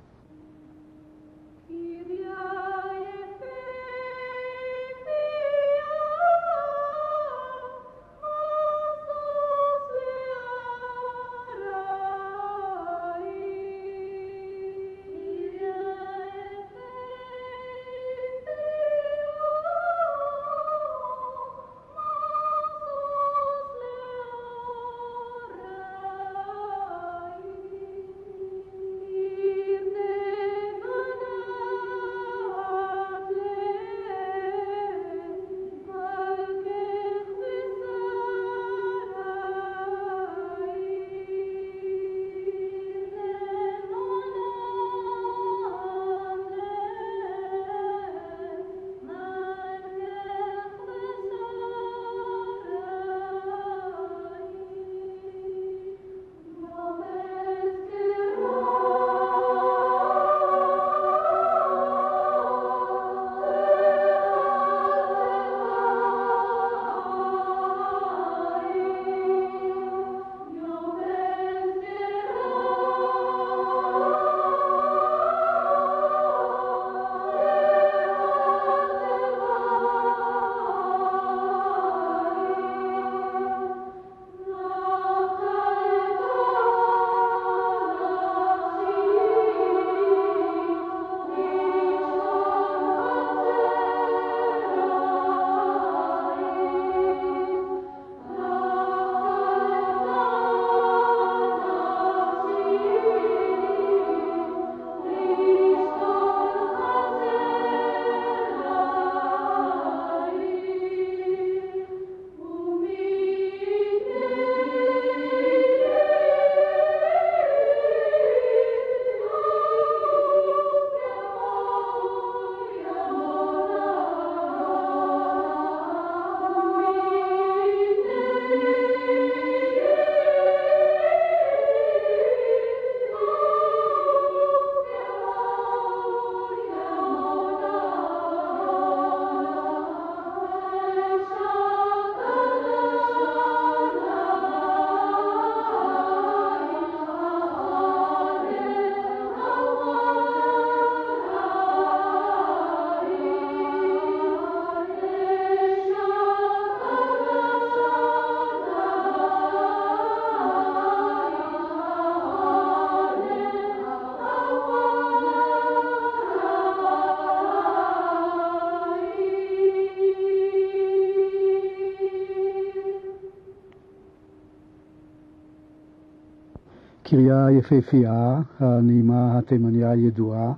קריה יפהפייה, הנעימה התימניה הידועה,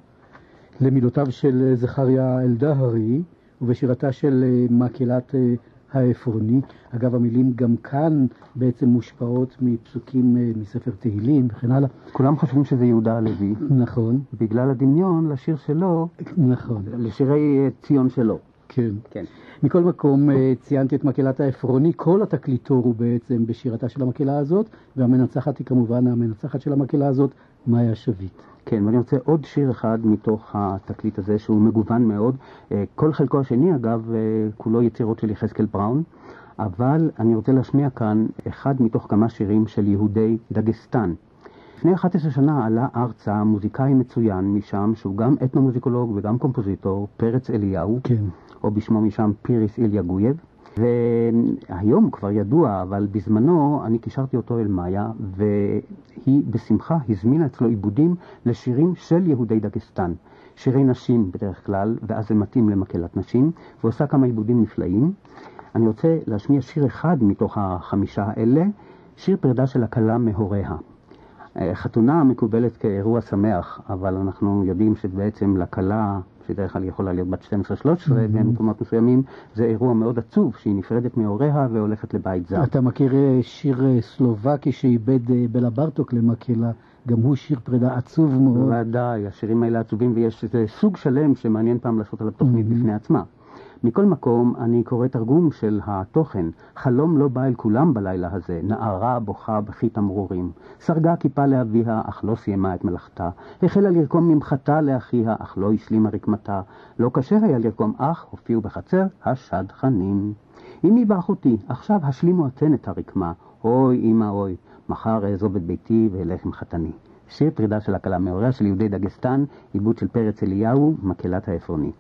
למילותיו של זכריה אלדהרי, ובשירתה של מקהלת העפרוני. אגב, המילים גם כאן בעצם מושפעות מפסוקים מספר תהילים וכן הלאה. כולם חושבים שזה יהודה הלוי. נכון. בגלל הדמיון לשיר שלו, נכון. לשירי ציון שלו. כן. כן. מכל מקום, ציינתי את מקהלת העפרוני. כל התקליטור הוא בעצם בשירתה של המקהלה הזאת, והמנצחת היא כמובן המנצחת של המקהלה הזאת, מאיה שביט. כן, ואני רוצה עוד שיר אחד מתוך התקליט הזה שהוא מגוון מאוד. כל חלקו השני, אגב, כולו יצירות של יחזקאל בראון, אבל אני רוצה להשמיע כאן אחד מתוך כמה שירים של יהודי דגסטן. לפני 11 שנה עלה ארצה מוזיקאי מצוין משם, שהוא גם אתנומוזיקולוג וגם קומפוזיטור, פרץ אליהו, כן. או בשמו משם פיריס איליה גויב. והיום הוא כבר ידוע, אבל בזמנו אני קישרתי אותו אל מאיה, והיא בשמחה הזמינה אצלו עיבודים לשירים של יהודי דגסטן. שירי נשים בדרך כלל, ואז זה מתאים למקהלת נשים, ועושה כמה עיבודים נפלאים. אני רוצה להשמיע שיר אחד מתוך 5 האלה, שיר פרידה של הכלה מהוריה. חתונה מקובלת כאירוע שמח, אבל אנחנו יודעים שבעצם לכלה, שדרך כלל יכולה להיות בת 12-13 במקומות מסוימים, זה אירוע מאוד עצוב שהיא נפרדת מהוריה והולכת לבית זר. אתה מכיר שיר סלובקי שאיבד בלה ברטוק למקהלה, גם הוא שיר פרידה עצוב מאוד. ודאי, השירים האלה עצובים, ויש איזה סוג שלם שמעניין פעם לעשות עליו תוכנית בפני עצמה. מכל מקום, אני קורא תרגום של התוכן. חלום לא בא אל כולם בלילה הזה, נערה בוכה בכי תמרורים. סרגה כיפה לאביה, אך לא סיימה את מלאכתה. החלה לרקום ממחתה לאחיה, אך לא השלימה רקמתה. לא קשה היה לרקום, אך הופיעו בחצר השדכנים. אמי באחותי, עכשיו השלימו אתן את הרקמה. אוי אמא אוי, מחר אעזוב את ביתי ואלך עם חתני. שיר פרידה של הכלה מהוריה של יהודי דגסטן, עיבוד של פרץ אליהו, מקהלת העפרוני.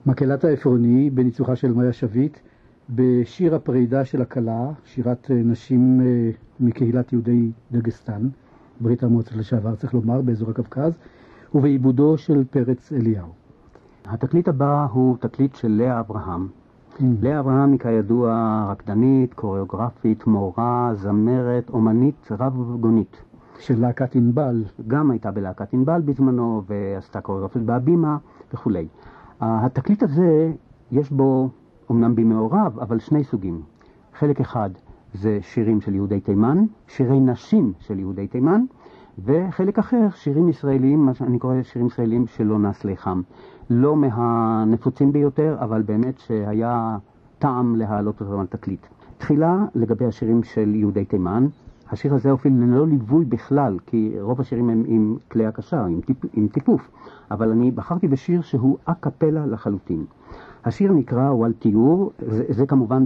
מקהלת העפרוני בניצוחה של מאיה שביט, בשיר הפרידה של הכלה, שירת נשים מקהילת יהודי דגסטן, ברית המועצות לשעבר צריך לומר, באזור הקווקז, ובעיבודו של פרץ אליהו. התקליט הבא הוא תקליט של לאה אברהם. לאה אברהם היא כידוע רקדנית, קוריאוגרפית, מורה, זמרת, אומנית, רב-גונית. של להקת ענבל. גם הייתה בלהקת ענבל בזמנו, ועשתה קוריאוגרפית בהבימה וכו'. התקליט הזה יש בו אמנם במעורב, אבל 2 סוגים. חלק אחד זה שירים של יהודי תימן, שירי נשים של יהודי תימן, וחלק אחר, שירים ישראלים, מה שאני קורא שירים ישראלים שלא נס לחם. לא מהנפוצים ביותר, אבל באמת שהיה טעם להעלות אותם על תקליט. תחילה לגבי השירים של יהודי תימן, השיר הזה אפילו ללא ליווי בכלל, כי רוב השירים הם עם כלי הקשה, עם טיפוף, אבל אני בחרתי בשיר שהוא אקפלה לחלוטין. השיר נקרא וואל תיאור, זה כמובן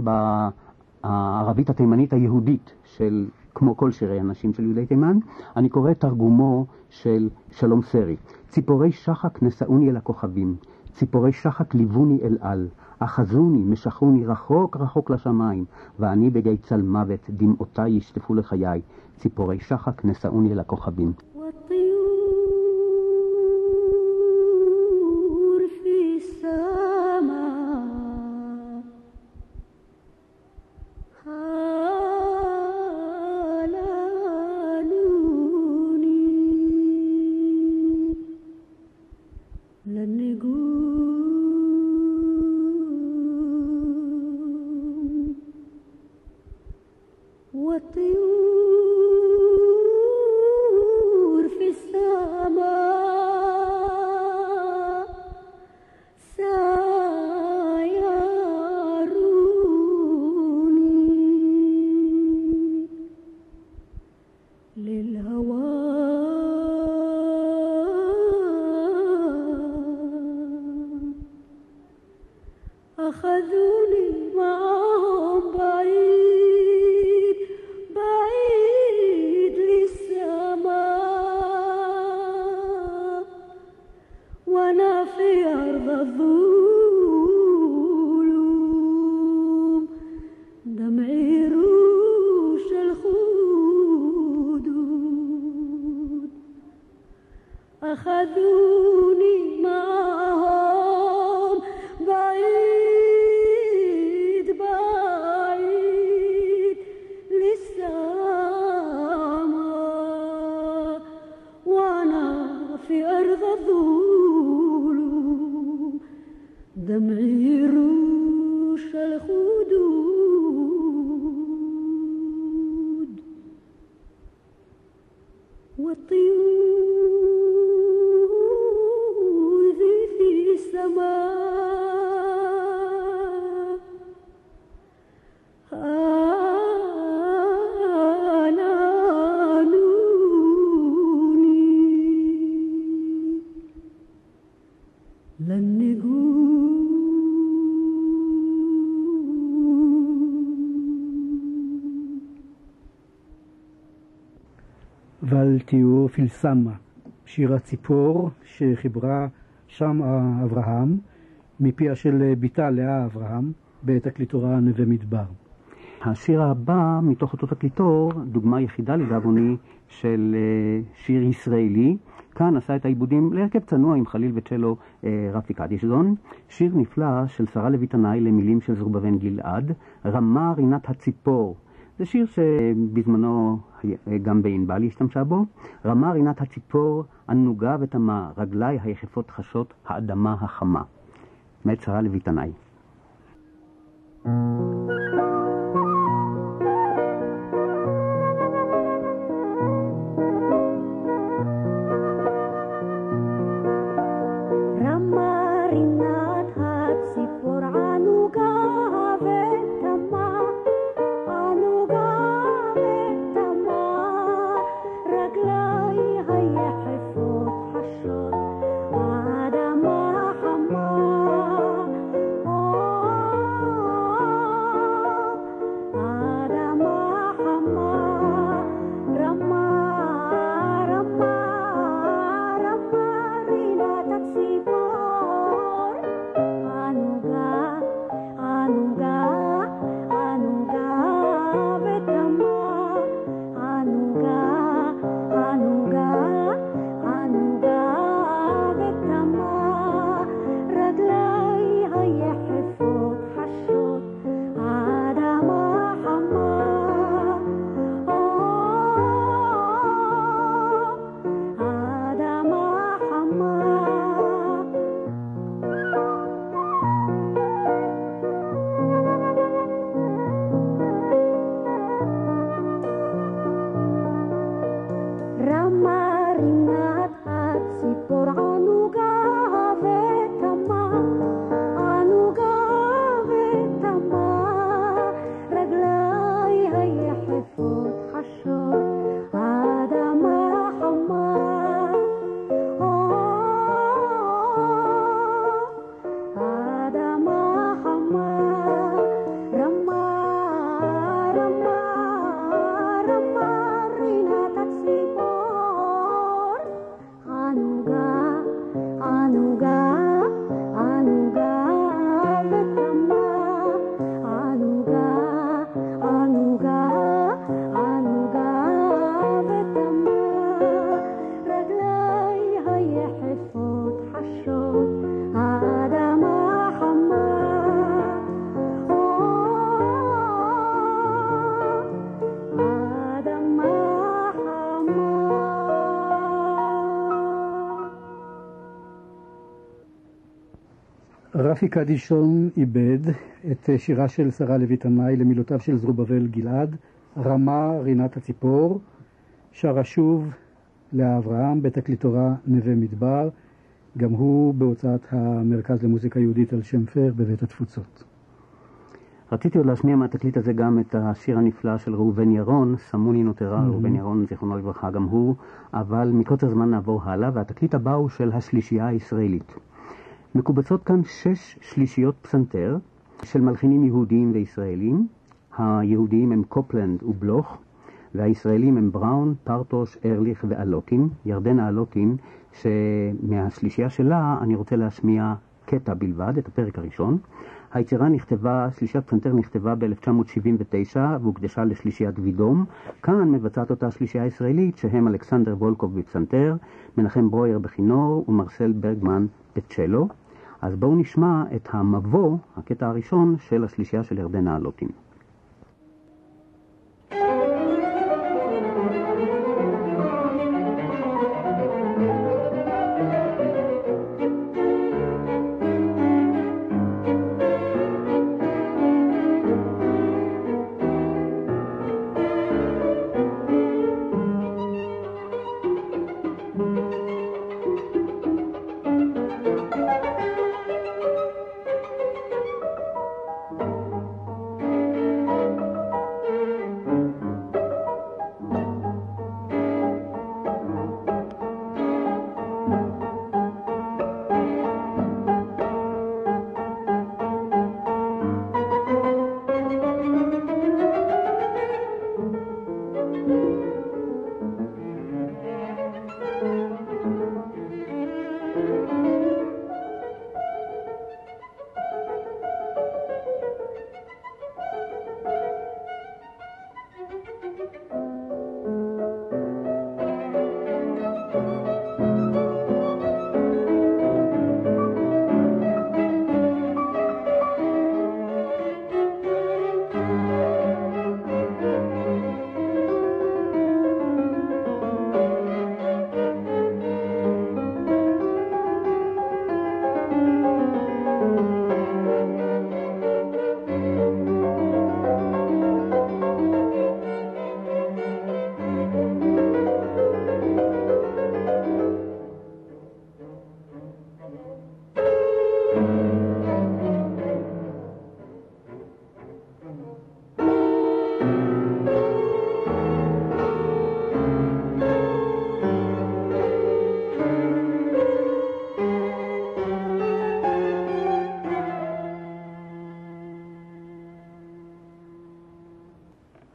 בערבית התימנית היהודית של כמו כל שירי הנשים של יהודי תימן. אני קורא תרגומו של שלום סרי. ציפורי שחק נשאוני אל הכוכבים, ציפורי שחק ליווני אל על, אחזוני, משכוני רחוק רחוק לשמיים, ואני בגיא צל מוות, דמעותיי ישטפו לחיי, ציפורי שחק נשאוני אל הכוכבים. والطيور في السماء سيروني للهوى أخذوني معهم بعيد بعيد للسماء وأنا في أرض الظلوم دمعي روش الخدود أخذوني معهم بعيد بعيد للسماء وأنا في أرض الظلوم دمعي روش الخدود والطيور في السماء آلانوني لن نقول ועל תיאור פילסמה, שיר הציפור שחיברה שם אברהם, מפיה של ביתה לאה אברהם, בתקליטורה נווה מדבר. השיר הבא מתוך אותו תקליטור, דוגמה יחידה לדאבוני של שיר ישראלי, כאן עשה את העיבודים להרכב צנוע עם חליל וצ'לו רפי קדישזון, שיר נפלא של שרה לוי תנאי למילים של זרובבן גלעד, רמה רינת הציפור. זה שיר שבזמנו גם בענבל השתמשה בו. רמה רינת הציפור, ענוגה ותמה, רגלי היחפות חשות, האדמה החמה. מאת שרה לוי תנאי. רמה רינת הציפור ענוגה ותמה ענוגה ותמה רגלי היחפות חשות האדמה חמה רפי קדישון איבד את שירה של שרה לוי תמאי למילותיו של זרובבל גלעד, רמה רינת הציפור, שרה שוב לאברהם בתקליטורה נווה מדבר, גם הוא בהוצאת המרכז למוזיקה יהודית על שם פר בבית התפוצות. רציתי עוד להשמיע מהתקליט הזה גם את השיר הנפלא של ראובן ירון, סמוני נותרה, ראובן ירון זיכרונו לברכה גם הוא, אבל מקוצר זמן נעבור הלאה, והתקליט הבא הוא של השלישייה הישראלית. מקובצות כאן 6 שלישיות פסנתר של מלחינים יהודיים וישראלים. היהודיים הם קופלנד ובלוך, והישראלים הם בראון, פרטוש, ארליך ואלוטין. ירדנה אלוטין, שמהשלישייה שלה אני רוצה להשמיע קטע בלבד, את הפרק הראשון. היצירה נכתבה, שלישיית פסנתר נכתבה ב-1979 והוקדשה לשלישיית וידום. כאן מבצעת אותה השלישייה הישראלית שהם אלכסנדר וולקוב בפסנתר, מנחם ברויר בכינור ומרסל ברגמן בצ'לו. אז בואו נשמע את המבוא, הקטע הראשון של השלישייה של ירדנה אלוטין.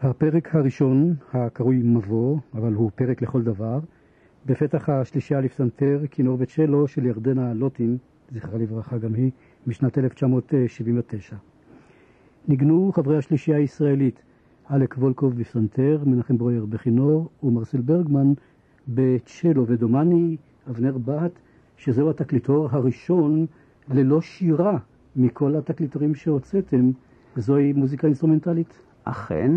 הפרק הראשון, הקרוי מבוא, אבל הוא פרק לכל דבר, בפתח השלישייה לפסנתר, כינור וצ'לו של ירדנה אלוטין, זכרה לברכה גם היא, משנת 1979. ניגנו חברי השלישייה הישראלית, אלק וולקוב בפסנתר, מנחם ברויר בכינור ומרסל ברגמן בצ'לו, ודומני אבנר בת, שזהו התקליטור הראשון ללא שירה מכל התקליטורים שהוצאתם. זוהי מוזיקה אינסטרומנטלית? אכן,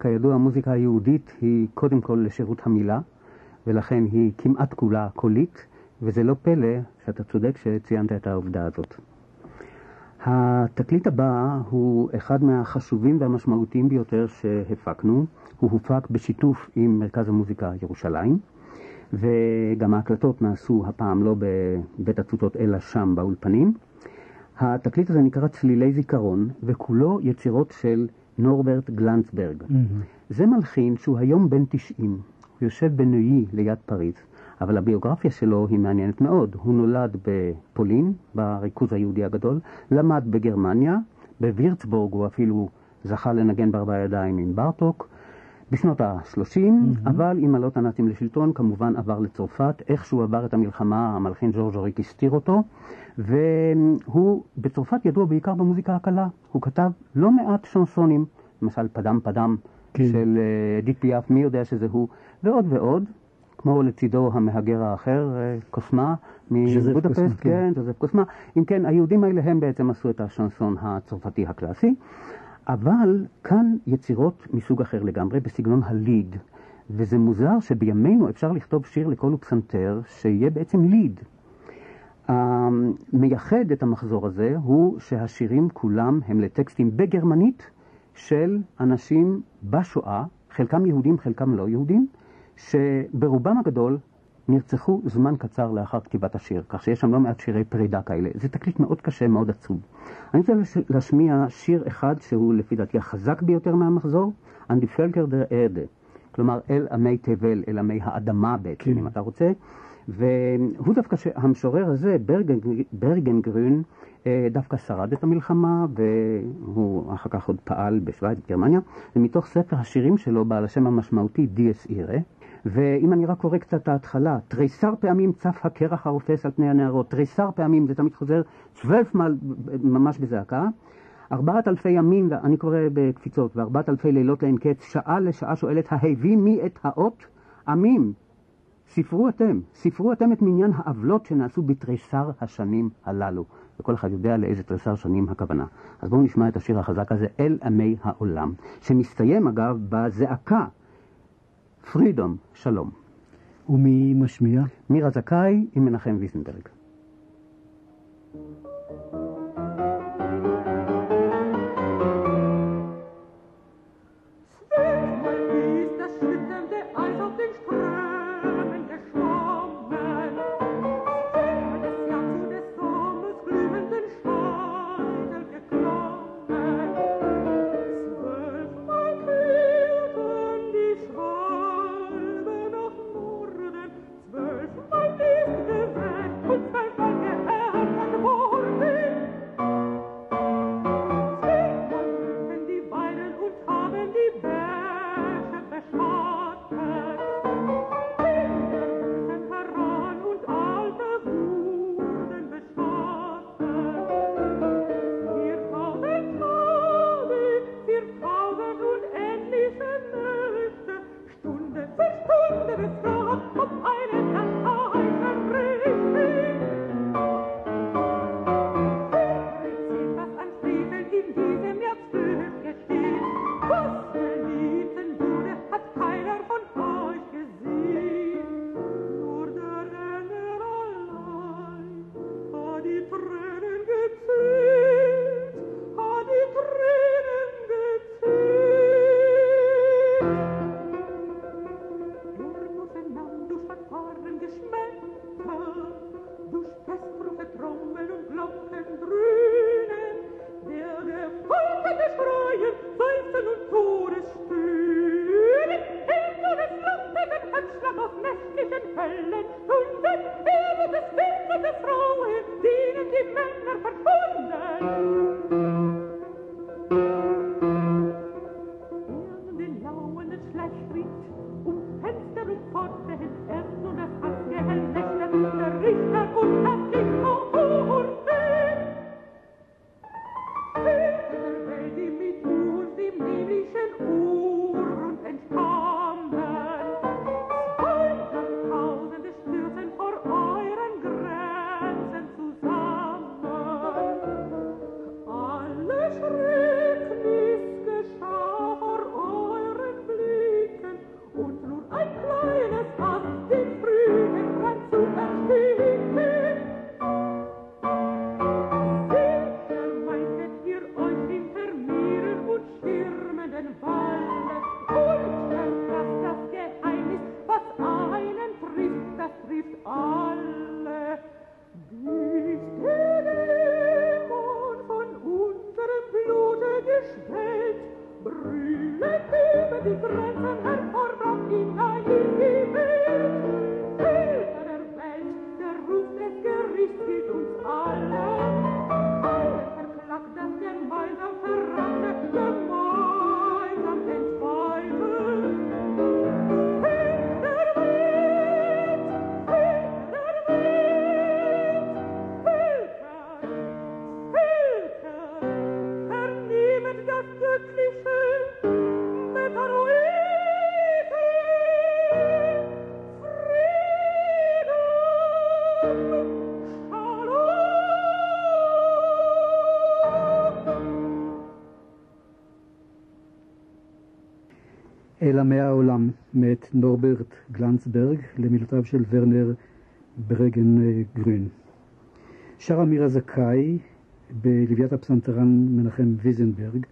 כידוע, המוזיקה היהודית היא קודם כל לשירות המילה, ולכן היא כמעט כולה קולית, וזה לא פלא שאתה צודק שציינת את העובדה הזאת. התקליט הבא הוא אחד מהחשובים והמשמעותיים ביותר שהפקנו. הוא הופק בשיתוף עם מרכז המוזיקה ירושלים, וגם ההקלטות נעשו הפעם לא בבית התפוצות אלא שם באולפנים. התקליט הזה נקרא צלילי זיכרון, וכולו יצירות של נורברט גלנצברג. זה מלחין שהוא היום בן 90, הוא יושב בנויי ליד פריז, אבל הביוגרפיה שלו היא מעניינת מאוד. הוא נולד בפולין, בריכוז היהודי הגדול, למד בגרמניה, בווירצבורג הוא אפילו זכה לנגן בארבע ידיים עם ברטוק, בשנות ה-30, אבל עם עלות הנאצים לשלטון כמובן עבר לצרפת. איך שהוא עבר את המלחמה, המלחין ז'ורז' אוריק הסתיר אותו, והוא בצרפת ידוע בעיקר במוזיקה הקלה. הוא כתב לא מעט שנסונים, למשל פדם פדם של אדית פיאף, מי יודע שזה הוא, ועוד ועוד, כמו לצידו המהגר האחר, קוסמה, מבודפסט, כן, ז'וזף קוסמה. אם כן, היהודים האלה הם בעצם עשו את השנסון הצרפתי הקלאסי, אבל כאן יצירות מסוג אחר לגמרי, בסגנון הליד. וזה מוזר שבימינו אפשר לכתוב שיר לקול ופסנתר שיהיה בעצם ליד. מייחד את המחזור הזה הוא שהשירים כולם הם לטקסטים בגרמנית של אנשים בשואה, חלקם יהודים, חלקם לא יהודים, שברובם הגדול נרצחו זמן קצר לאחר כתיבת השיר, כך שיש שם לא מעט שירי פרידה כאלה. זה תקליט מאוד קשה, מאוד עצוב. אני רוצה להשמיע שיר אחד שהוא לפי דעתי החזק ביותר מהמחזור, An die Völker der Erde, כלומר אל עמי תבל, אל עמי האדמה בעצם, אם אתה רוצה. והוא דווקא, המשורר הזה, ברגנגרון, דווקא שרד את המלחמה, והוא אחר כך עוד פעל בשוויץ, גרמניה, ומתוך ספר השירים שלו, בעל השם המשמעותי, דיאס אירה, ואם אני רק קורא קצת ההתחלה, תריסר פעמים צף הקרח הרופס על פני הנערות, תריסר פעמים, זה תמיד חוזר 12 ממש בזעקה, 4,000 ימים, אני קורא בקפיצות, ו4,000 לילות לאין קץ, שעה לשעה שואלת, ההביא מי את האות? עמים. ספרו אתם את מניין העוולות שנעשו בתריסר השנים הללו. וכל אחד יודע לאיזה תריסר שנים הכוונה. אז בואו נשמע את השיר החזק הזה, אל עמי העולם, שמסתיים אגב בזעקה, פרידום, שלום. ומי משמיע? מירה זכאי עם מנחם ויזנברג. zieht uns alle. Verklagt das gemeinsam verraten, gemeinsam entfalten. Vernehmet das Göttliche Metaroide, Frieden, אל עמי העולם, מאת נורברט גלנצברג, למילותיו של ורנר ברגן גרין. שר אמיר הזכאי בלוויית הפסנתרן מנחם ויזנברג,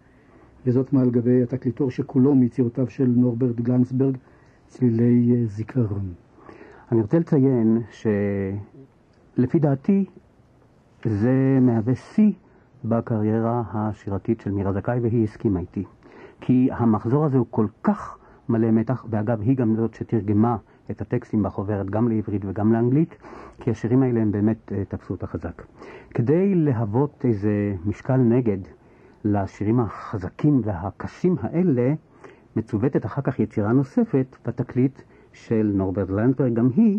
וזאת מעל גבי התקליטור שכולו מיצירותיו של נורברט גלנצברג, צלילי זיכרון. אני רוצה לציין שלפי דעתי זה מהווה שיא בקריירה השירתית של מירה זכאי, והיא הסכימה איתי. כי המחזור הזה הוא כל כך מלא מתח, ואגב היא גם זאת שתרגמה את הטקסטים בחוברת גם לעברית וגם לאנגלית, כי השירים האלה הם באמת תפסו אותה חזק. כדי להוות איזה משקל נגד לשירים החזקים והקשים האלה, מצוותת אחר כך יצירה נוספת בתקליט של נורברט גלנצברג, גם היא,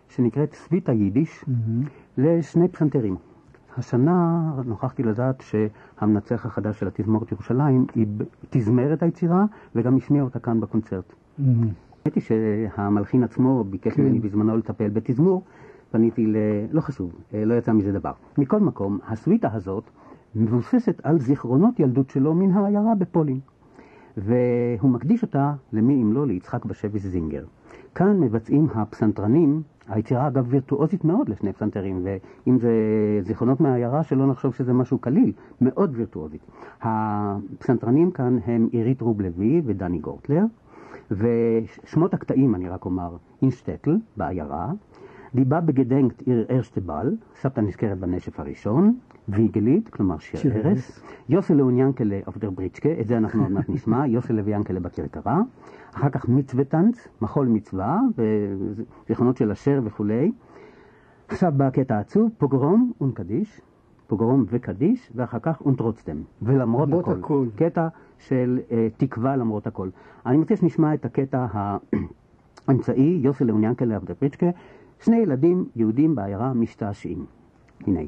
שנקראת סוויטה יידיש, לשני פסנתרים. השנה נוכחתי לדעת שהמנצח החדש של התזמורת ירושלים תזמר את היצירה וגם השמיע אותה כאן בקונצרט. ראיתי שהמלחין עצמו ביקש ממני בזמנו לטפל בתזמור, פניתי לא חשוב, לא יצא מזה דבר. מכל מקום, הסוויטה הזאת מבוססת על זיכרונות ילדות שלו מן העיירה בפולין. והוא מקדיש אותה, למי אם לא, ליצחק בשביס זינגר. כאן מבצעים הפסנתרנים, היצירה אגב וירטואוזית מאוד לשני פסנתרים, ואם זה זיכרונות מהעיירה שלא נחשוב שזה משהו קליל, מאוד וירטואוזית. הפסנתרנים כאן הם עירית רובלבי ודני גורטלר, ושמות הקטעים אני רק אומר, אינסטטל בעיירה, דיבה בגדנקט עיר ארשטבל, סבתא נזכרת בנשף הראשון, ויגלית, כלומר שיר ערס, יוסלה וניאנקלה אבדר בריצ'קה, את זה אנחנו עוד מעט נשמע, יוסלה ויאנקלה בכרכרה, אחר כך מצווטנץ, מחול מצווה, וזיכרונות של אשר וכולי. עכשיו בא הקטע העצוב, פוגרום ונקדיש, פוגרום וקדיש, ואחר כך ונטרוצתם, ולמרות הכל. קטע של תקווה למרות הכל. אני מציע שנשמע את הקטע האמצעי, יוסלה וניאנקלה אבדר בריצ'קה, שני ילדים יהודים בעיירה משתעשעים. הנה.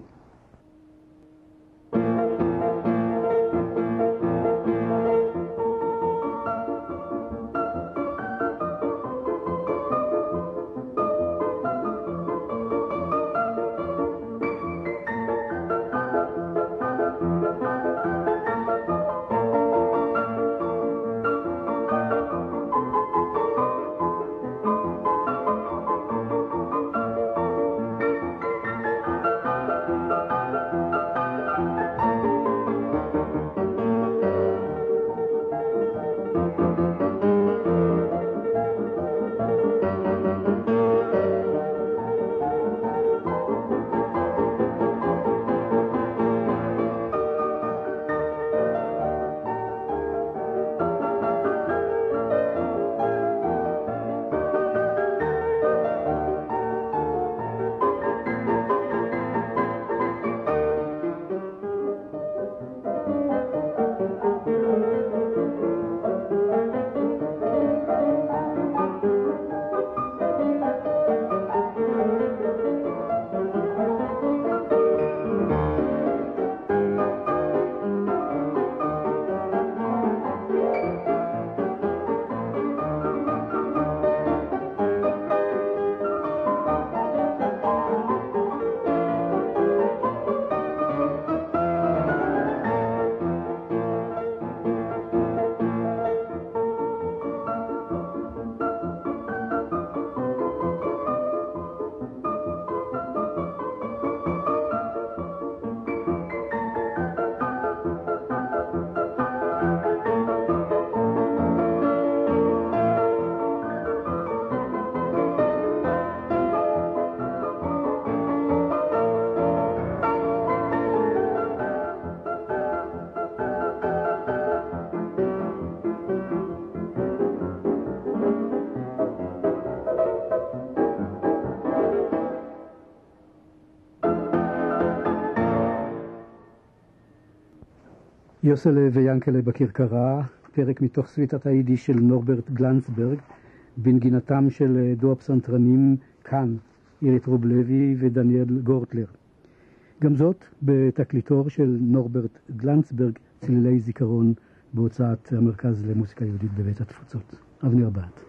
יוסלה ויאנקלה בכרכרה, פרק מתוך סוויטת היידיש של נורברט גלנסברג, בנגינתם של דו הפסנתרנים כאן, אירית רובלבי ודניאל גורטלר. גם זאת בתקליטור של נורברט גלנסברג, צלילי זיכרון, בהוצאת המרכז למוסיקה יהודית בבית התפוצות. אבנר בת.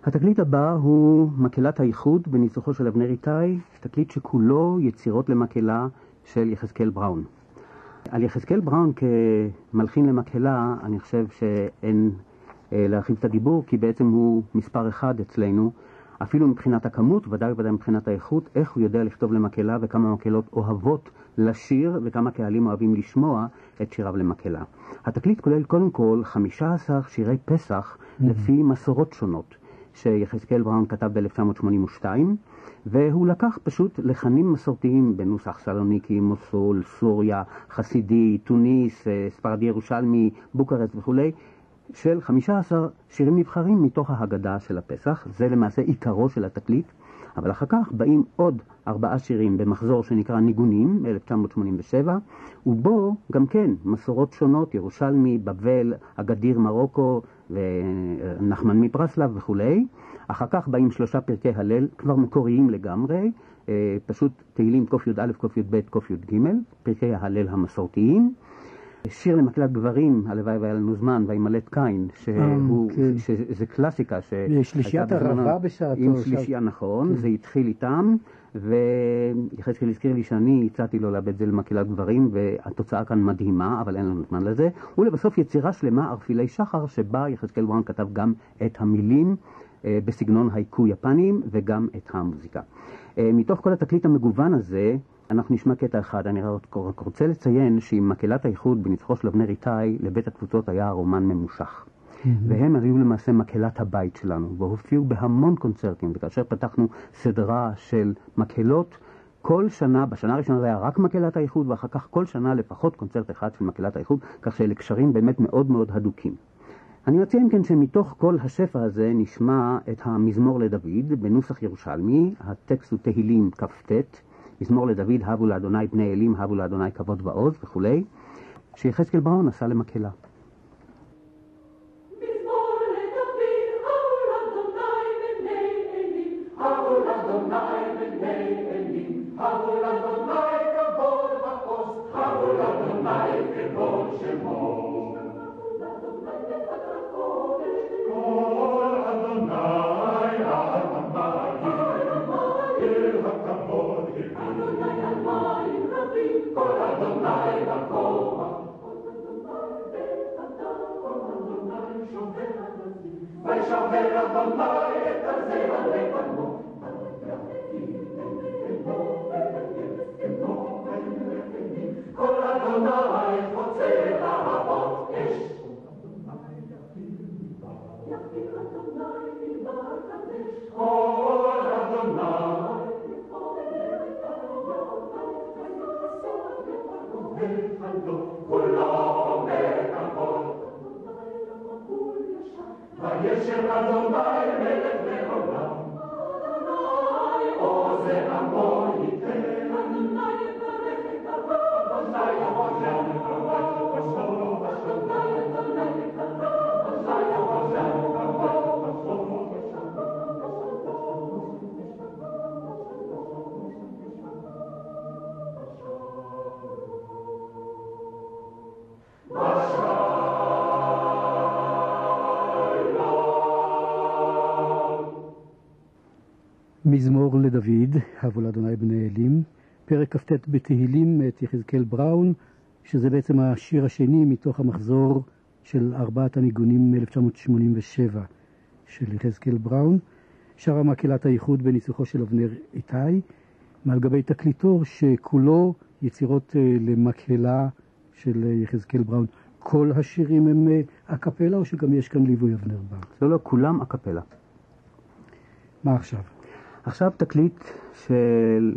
התקליט הבא הוא מקהלת האיחוד בניסוחו של אבנר איתי, תקליט שכולו יצירות למקהלה של יחזקאל בראון. על יחזקאל בראון כמלחין למקהלה, אני חושב שאין להרחיב את הדיבור, כי בעצם הוא מספר אחד אצלנו, אפילו מבחינת הכמות, ודאי וודאי מבחינת האיכות, איך הוא יודע לכתוב למקהלה וכמה מקהלות אוהבות לשיר וכמה קהלים אוהבים לשמוע את שיריו למקהלה. התקליט כולל קודם כל 15 שירי פסח לפי מסורות שונות שיחזקאל בראון כתב ב-1982, והוא לקח פשוט לחנים מסורתיים בנוסח סלוניקי, מוסול, סוריה, חסידי, טוניס, ספרדי ירושלמי, בוקרשט וכו', של 15 שירים נבחרים מתוך ההגדה של הפסח. זה למעשה עיקרו של התקליט, אבל אחר כך באים עוד 4 שירים במחזור שנקרא ניגונים, 1987, ובו גם כן מסורות שונות, ירושלמי, בבל, אגדיר מרוקו ונחמן מברסלב וכו'. אחר כך באים 3 פרקי הלל, כבר מקוריים לגמרי, פשוט תהילים ק"א, ק"ב, ק"ג, פרקי ההלל המסורתיים. שיר למקהלת גברים, הלוואי והיה לנו זמן, וימלט קין, שזה קלאסיקה. שלישיית הרבה בשעתו. עם שלישייה, נכון, זה התחיל איתם, ויחזקאל הזכיר לי שאני הצעתי לו לאבד זה למקהלת גברים, והתוצאה כאן מדהימה, אבל אין לנו זמן לזה. ולבסוף יצירה שלמה, ערפילי שחר, שבה יחזקאל בראון כתב גם את המילים בסגנון הייקו יפנים, וגם את המוזיקה. מתוך כל התקליט המגוון הזה, אנחנו נשמע קטע אחד. אני רק רוצה לציין שעם מקהלת האיחוד בניצוחו של אבנר איתי לבית התפוצות היה רומן ממושך. והם היו למעשה מקהלת הבית שלנו, והופיעו בהמון קונצרטים, וכאשר פתחנו סדרה של מקהלות, כל שנה, בשנה הראשונה זה היה רק מקהלת האיחוד, ואחר כך כל שנה לפחות קונצרט אחד של מקהלת האיחוד, כך שאלה קשרים באמת מאוד מאוד הדוקים. אני מציע אם כן שמתוך כל השפע הזה נשמע את המזמור לדוד בנוסח ירושלמי, הטקסט הוא תהילים כ"ט, מזמור לדוד, הבו לאדוני בני אלים, הבו לאדוני כבוד ועוז וכו', שיחזקאל בראון עשה למקהלה. מזמור לדוד, הבו לאדוני בני אלים, פרק כ"ט בתהילים את יחזקאל בראון, שזה בעצם השיר השני מתוך המחזור של 4 הניגונים מ-1987 של יחזקאל בראון. שרה מקהלת האיחוד בניסוחו של אבנר איתי, מעל גבי תקליטור שכולו יצירות למקהלה של יחזקאל בראון. כל השירים הם אקפלה או שגם יש כאן ליווי אבנר בר? לא, כולם אקפלה. מה עכשיו? עכשיו תקליט של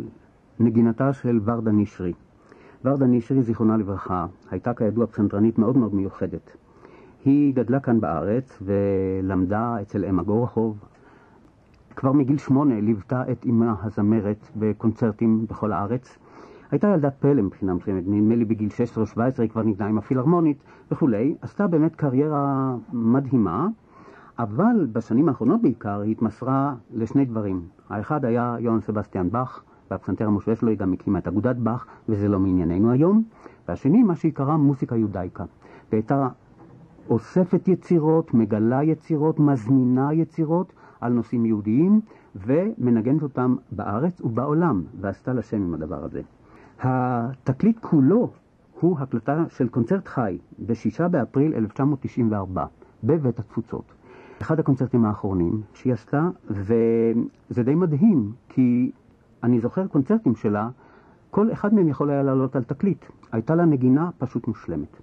נגינתה של ורדה נשרי. ורדה נשרי, זיכרונה לברכה, הייתה כידוע פסנתרנית מאוד מאוד מיוחדת. היא גדלה כאן בארץ ולמדה אצל אמה גורחוב. כבר מגיל 8 ליוותה את אמה הזמרת בקונצרטים בכל הארץ. הייתה ילדת פלא מבחינה מסוימת, נדמה לי בגיל 16 או 17 היא כבר נגנה עם הפילהרמונית וכולי, עשתה באמת קריירה מדהימה, אבל בשנים האחרונות בעיקר היא התמסרה לשני דברים. האחד היה יוהאן סבסטיאן באך, והפסנתר המושווה שלו היא גם הקימה את אגודת באך, וזה לא מענייננו היום. והשני, מה שהיא קראה מוזיקה יודאיקה. והייתה אוספת יצירות, מגלה יצירות, מזמינה יצירות על נושאים יהודיים, ומנגנת אותם בארץ ובעולם, ועשתה לשם עם הדבר הזה. התקליט כולו הוא הקלטה של קונצרט חי ב6 באפריל 1994 בבית התפוצות. אחד הקונצרטים האחרונים שהיא עשתה, וזה די מדהים, כי אני זוכר קונצרטים שלה, כל אחד מהם יכול היה לעלות על תקליט. הייתה לה נגינה פשוט מושלמת.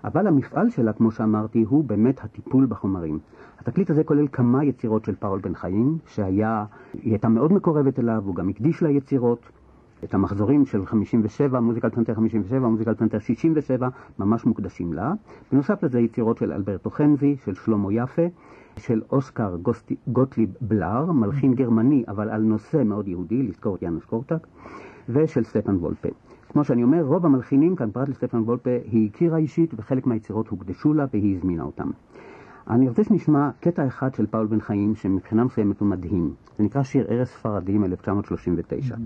אבל המפעל שלה, כמו שאמרתי, הוא באמת הטיפול בחומרים. התקליט הזה כולל כמה יצירות של פאול בן חיים, היא הייתה מאוד מקורבת אליו, הוא גם הקדיש לה יצירות. את המחזורים של 57, מוזיקה לפסנתר 57, מוזיקה לפסנתר 67, ממש מוקדשים לה. בנוסף לזה יצירות של אלברטו חנזי, של שלמה יפה, של אוסקר גוטליב בלאר, מלחין גרמני, אבל על נושא מאוד יהודי, לזכור את יאנוש קורטק, ושל סטפן וולפה. כמו שאני אומר, רוב המלחינים כאן, פרט לסטפן וולפה, היא הכירה אישית, וחלק מהיצירות הוקדשו לה, והיא הזמינה אותם. אני רוצה שנשמע קטע אחד של פאול בן חיים, שמבחינה מסוימת הוא מדהים. זה נקרא שיר ערש ספרדים 1939.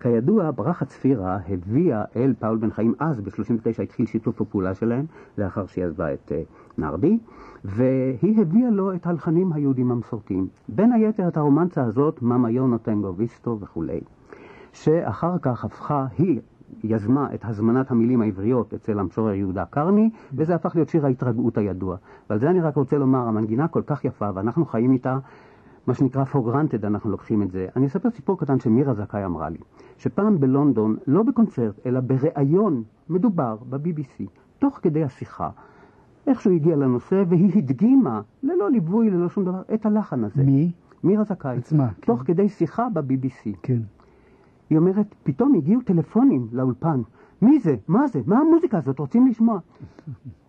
כידוע, ברכה צפירה הביאה אל פאול בן חיים, אז ב-39 התחיל שיתוף הפעולה שלהם, לאחר שהיא עזבה את נרדי, והיא הביאה לו את הלחנים היהודים המסורתיים. בין היתר את הרומנצה הזאת, מאמה יונו טנגו ויסטו וכו'. שאחר כך הפכה, היא יזמה את הזמנת המילים העבריות אצל המשורר יהודה קרני, וזה הפך להיות שיר ההתרגעות הידוע. ועל זה אני רק רוצה לומר, המנגינה כל כך יפה, ואנחנו חיים איתה, מה שנקרא for granted, אנחנו לוקחים את זה. אני אספר סיפור קטן שמירה זכאי אמרה לי, שפעם בלונדון, לא בקונצרט, אלא בראיון מדובר ב-BBC, תוך כדי השיחה, איכשהו הגיע לנושא, והיא הדגימה, ללא ליווי, ללא שום דבר, את הלחן הזה. מי? מירה זכאי. עצמה. תוך כן. כדי שיחה ב-BBC. כן. היא אומרת, פתאום הגיעו טלפונים לאולפן. מי זה? מה זה? מה המוזיקה הזאת? רוצים לשמוע?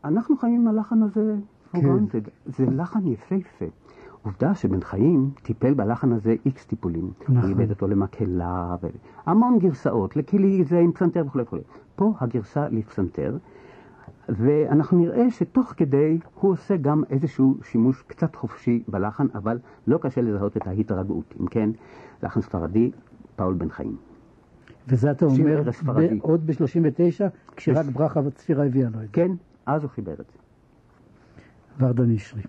אנחנו חיים עם הלחן הזה, כן. זה לחן יפהפה. עובדה שבן חיים טיפל בלחן הזה איקס טיפולים. נכון. הוא איבד אותו למקהלה, המון גרסאות, לכלי זה עם פסנתר וכו' וכו'. פה הגרסה לפסנתר, ואנחנו נראה שתוך כדי הוא עושה גם איזשהו שימוש קצת חופשי בלחן, אבל לא קשה לזהות את ההתרגעות. אם כן, לחן ספרדי, פאול בן חיים. וזה אתה שיר אומר ערש ספרדי. עוד ב-39, כשרק ברכה צפירה הביאה לו את זה. כן, אז הוא חיבר את זה. ורדה נשרי.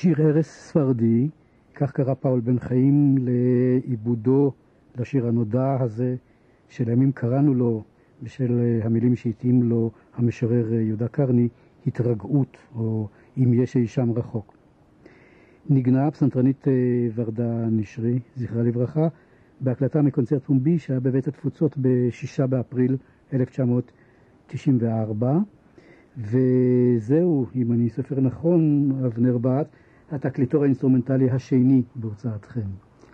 שיר ערש ספרדי, כך קרא פאול בן חיים לעיבודו לשיר הנודע הזה, שלימים קראנו לו, בשל המילים שהתאים לו המשורר יהודה קרני, התרגעות, או אם יש אי שם רחוק. נגנה הפסנתרנית ורדה נשרי, זכרה לברכה, בהקלטה מקונצרט פומבי שהיה בבית התפוצות ב-6 באפריל 1994, וזהו, אם אני סופר נכון, אבנר בת, התקליטור האינסטרומנטלי השני בהוצאתכם.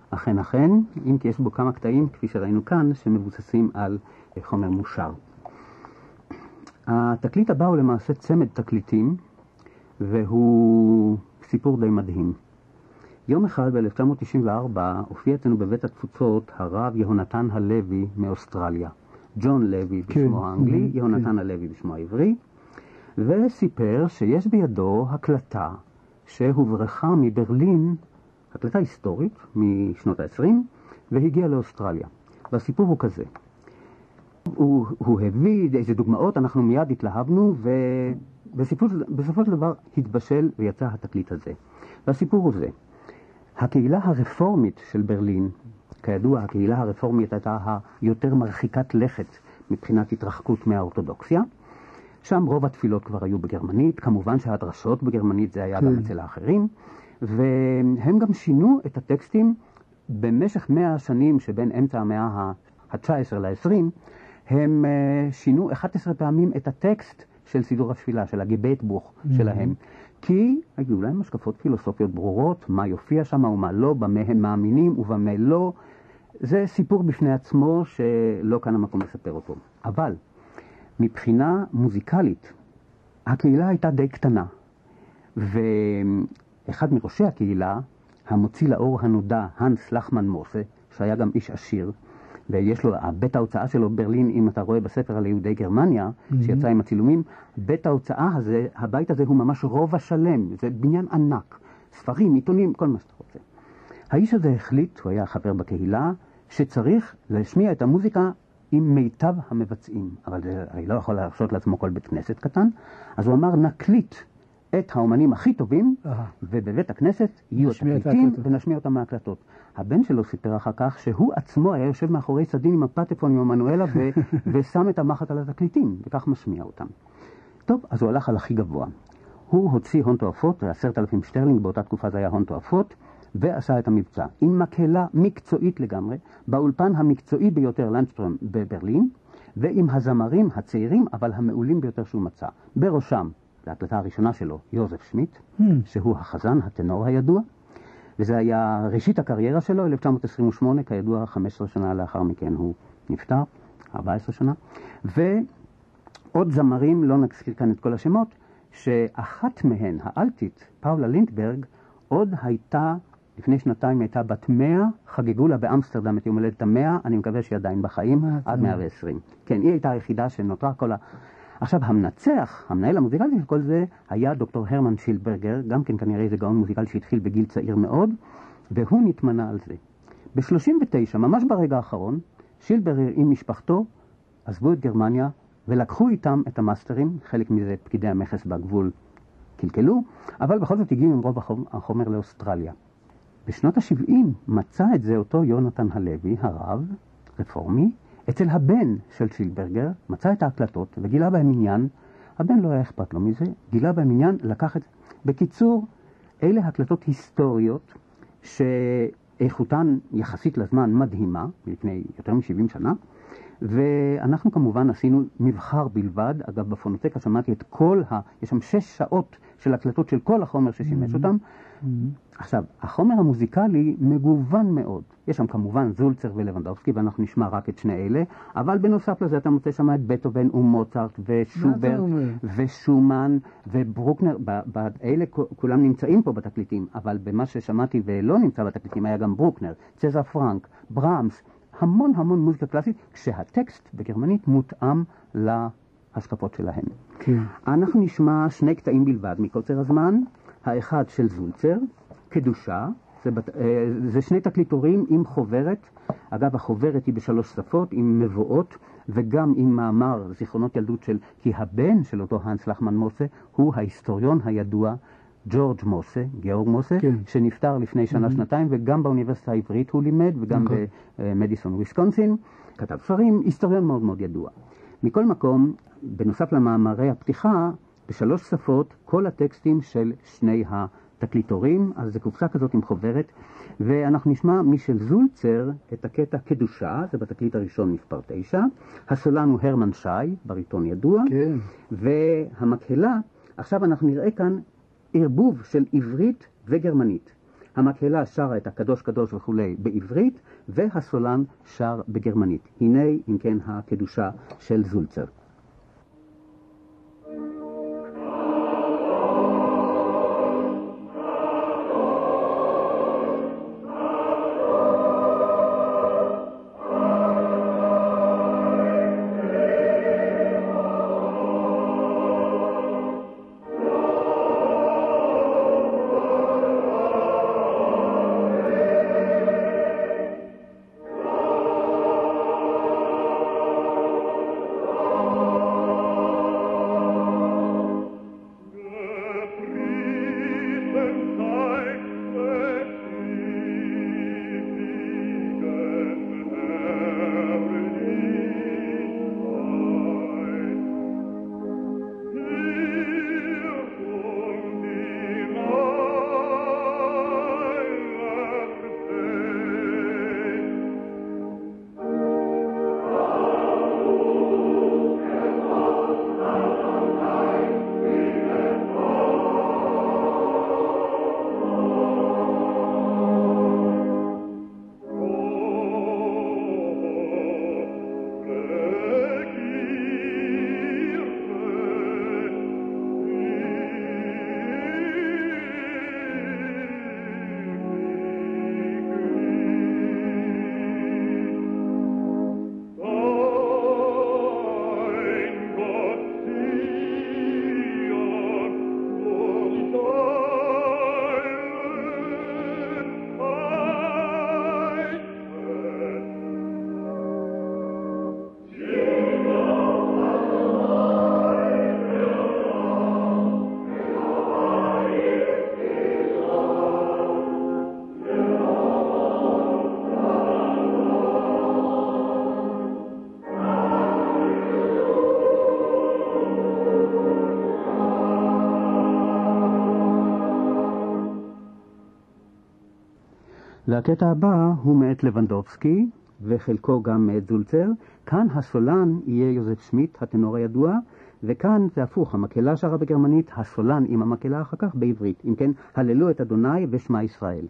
אכן, אכן, אם כי יש בו כמה קטעים, כפי שראינו כאן, שמבוססים על חומר מושר. התקליט הבא הוא למעשה צמד תקליטים, והוא סיפור די מדהים. יום אחד ב-1994 הופיע אצלנו בבית התפוצות הרב יהונתן הלוי מאוסטרליה. ג'ון לוי בשמו האנגלי, יהונתן הלוי בשמו העברי, וסיפר שיש בידו הקלטה שהוברחה מברלין, הקלטה היסטורית משנות ה-20, והגיעה לאוסטרליה. והסיפור הוא כזה. הוא הביא איזה דוגמאות, אנחנו מיד התלהבנו, ובסופו של דבר התבשל ויצא התקליט הזה. והסיפור הוא זה. הקהילה הרפורמית של ברלין, כידוע, הקהילה הרפורמית הייתה היותר מרחיקת לכת מבחינת התרחקות מהאורתודוקסיה. שם רוב התפילות כבר היו בגרמנית, כמובן שהדרשות בגרמנית זה היה גם אצל האחרים, והם גם שינו את הטקסטים במשך 100 שנים שבין אמצע המאה ה-19 ל-20, הם שינו 11 פעמים את הטקסט של סידור התפילה, של הגיבייטבוך שלהם. כי היו להם השקפות פילוסופיות ברורות, מה יופיע שם ומה לא, במה הם מאמינים ובמה לא. זה סיפור בפני עצמו שלא כאן המקום לספר אותו. אבל מבחינה מוזיקלית, הקהילה הייתה די קטנה. ואחד מראשי הקהילה, המוציא לאור הנודע, הנס לחמן מוסה, שהיה גם איש עשיר, ויש לו, בית ההוצאה שלו ברלין, אם אתה רואה בספר על יהודי גרמניה, שיצא עם הצילומים, בית ההוצאה הזה, הבית הזה הוא ממש רובע שלם, זה בניין ענק, ספרים, עיתונים, כל מה שאתה רוצה. האיש הזה החליט, הוא היה חבר בקהילה, שצריך להשמיע את המוזיקה עם מיטב המבצעים, אבל זה לא יכול להרשות לעצמו כל בית כנסת קטן, אז הוא אמר, נקליט את האומנים הכי טובים, ובבית הכנסת יהיו התקליטים ונשמיע אותם מההקלטות. הבן שלו סיפר אחר כך שהוא עצמו היה יושב מאחורי סדין עם הפטפון עם המנואלה ושם את המחט על התקליטים, וכך משמיע אותם. טוב, אז הוא הלך על הכי גבוה. הוא הוציא הון תועפות, 10,000 שטרלינג, באותה תקופה זה היה הון תועפות, ועשה את המבצע. עם מקהלה מקצועית לגמרי, באולפן המקצועי ביותר לנדסטרום בברלין, ועם הזמרים הצעירים, אבל המעולים ביותר שהוא מצא. בראשם, להקלטה הראשונה שלו, יוזף שמיט, שהוא החזן, הטנור הידוע, וזה היה ראשית הקריירה שלו, 1928, כידוע 15 שנה לאחר מכן הוא נפטר, 14 שנה, ועוד זמרים, לא נזכיר כאן את כל השמות, שאחת מהן, האלטית, פאולה לינדברג, עוד הייתה, לפני שנתיים הייתה בת 100, חגגו לה באמסטרדם את יום הולדת ה-100, אני מקווה שהיא עדיין בחיים, עד 120. כן, היא הייתה היחידה שנותרה כל עכשיו, המנצח, המנהל המוזיקלי של כל זה, היה דוקטור הרמן שילברגר, גם כן כנראה איזה גאון מוזיקלי שהתחיל בגיל צעיר מאוד, והוא נתמנה על זה. ב-39, ממש ברגע האחרון, שילברגר עם משפחתו עזבו את גרמניה, ולקחו איתם את המאסטרים, חלק מזה פקידי המכס בגבול קלקלו, אבל בכל זאת הגיעו עם רוב החומר לאוסטרליה. בשנות ה-70 מצא את זה אותו יונתן הלוי, הרב, רפורמי, אצל הבן של שילברגר, מצא את ההקלטות וגילה בהם עניין, הבן לא היה אכפת לו מזה, גילה בהם עניין, לקח את זה. בקיצור, אלה הקלטות היסטוריות שאיכותן יחסית לזמן מדהימה, לפני יותר מ-70 שנה, ואנחנו כמובן עשינו מבחר בלבד, אגב בפונוטקה שמעתי את כל יש שם 6 שעות של הקלטות של כל החומר ששימש אותם. עכשיו, החומר המוזיקלי מגוון מאוד. יש שם כמובן זולצר ולוונדובסקי, ואנחנו נשמע רק את שני אלה, אבל בנוסף לזה אתה מוצא שם את בטהובן ומוצרט ושוברט ושומן וברוקנר, אלה כולם נמצאים פה בתקליטים, אבל במה ששמעתי ולא נמצא בתקליטים היה גם ברוקנר, צזר פרנק, ברמס, המון המון מוזיקה קלאסית, כשהטקסט בגרמנית מותאם להשקפות שלהם. כן. אנחנו נשמע 2 קטעים בלבד מקוצר הזמן, האחד של זולצר, קדושה, זה 2 תקליטורים עם חוברת, אגב החוברת היא ב3 שפות, עם מבואות, וגם עם מאמר זיכרונות ילדות של, כי הבן של אותו הנס לחמן מוסה הוא ההיסטוריון הידוע ג'ורג' מוסה, גיאורג מוסה, כן. שנפטר לפני שנה-שנתיים, וגם באוניברסיטה העברית הוא לימד, וגם במדיסון, וויסקונסין. כתב ספרים, היסטוריון מאוד מאוד ידוע. מכל מקום, בנוסף למאמרי הפתיחה, בשלוש שפות, כל הטקסטים של שני התקליטורים, אז זה קופסה כזאת עם חוברת, ואנחנו נשמע משל זולצר את הקטע קדושה, זה בתקליט הראשון מספר 9, הסולן הוא הרמן שי, בריטון ידוע, כן. והמקהלה, עכשיו אנחנו נראה כאן ערבוב של עברית וגרמנית. המקהלה שרה את הקדוש קדוש וכולי בעברית, והסולן שר בגרמנית. הנה, אם כן, הקדושה של זולצר. והקטע הבא הוא מאת לבנדובסקי, וחלקו גם מאת זולצר. כאן הסולן יהיה יוזף שמיט, הטנור הידוע, וכאן זה הפוך, המקהלה שרה בגרמנית, הסולן עם המקהלה אחר כך בעברית. אם כן, הללו את אדוני ושמע ישראל.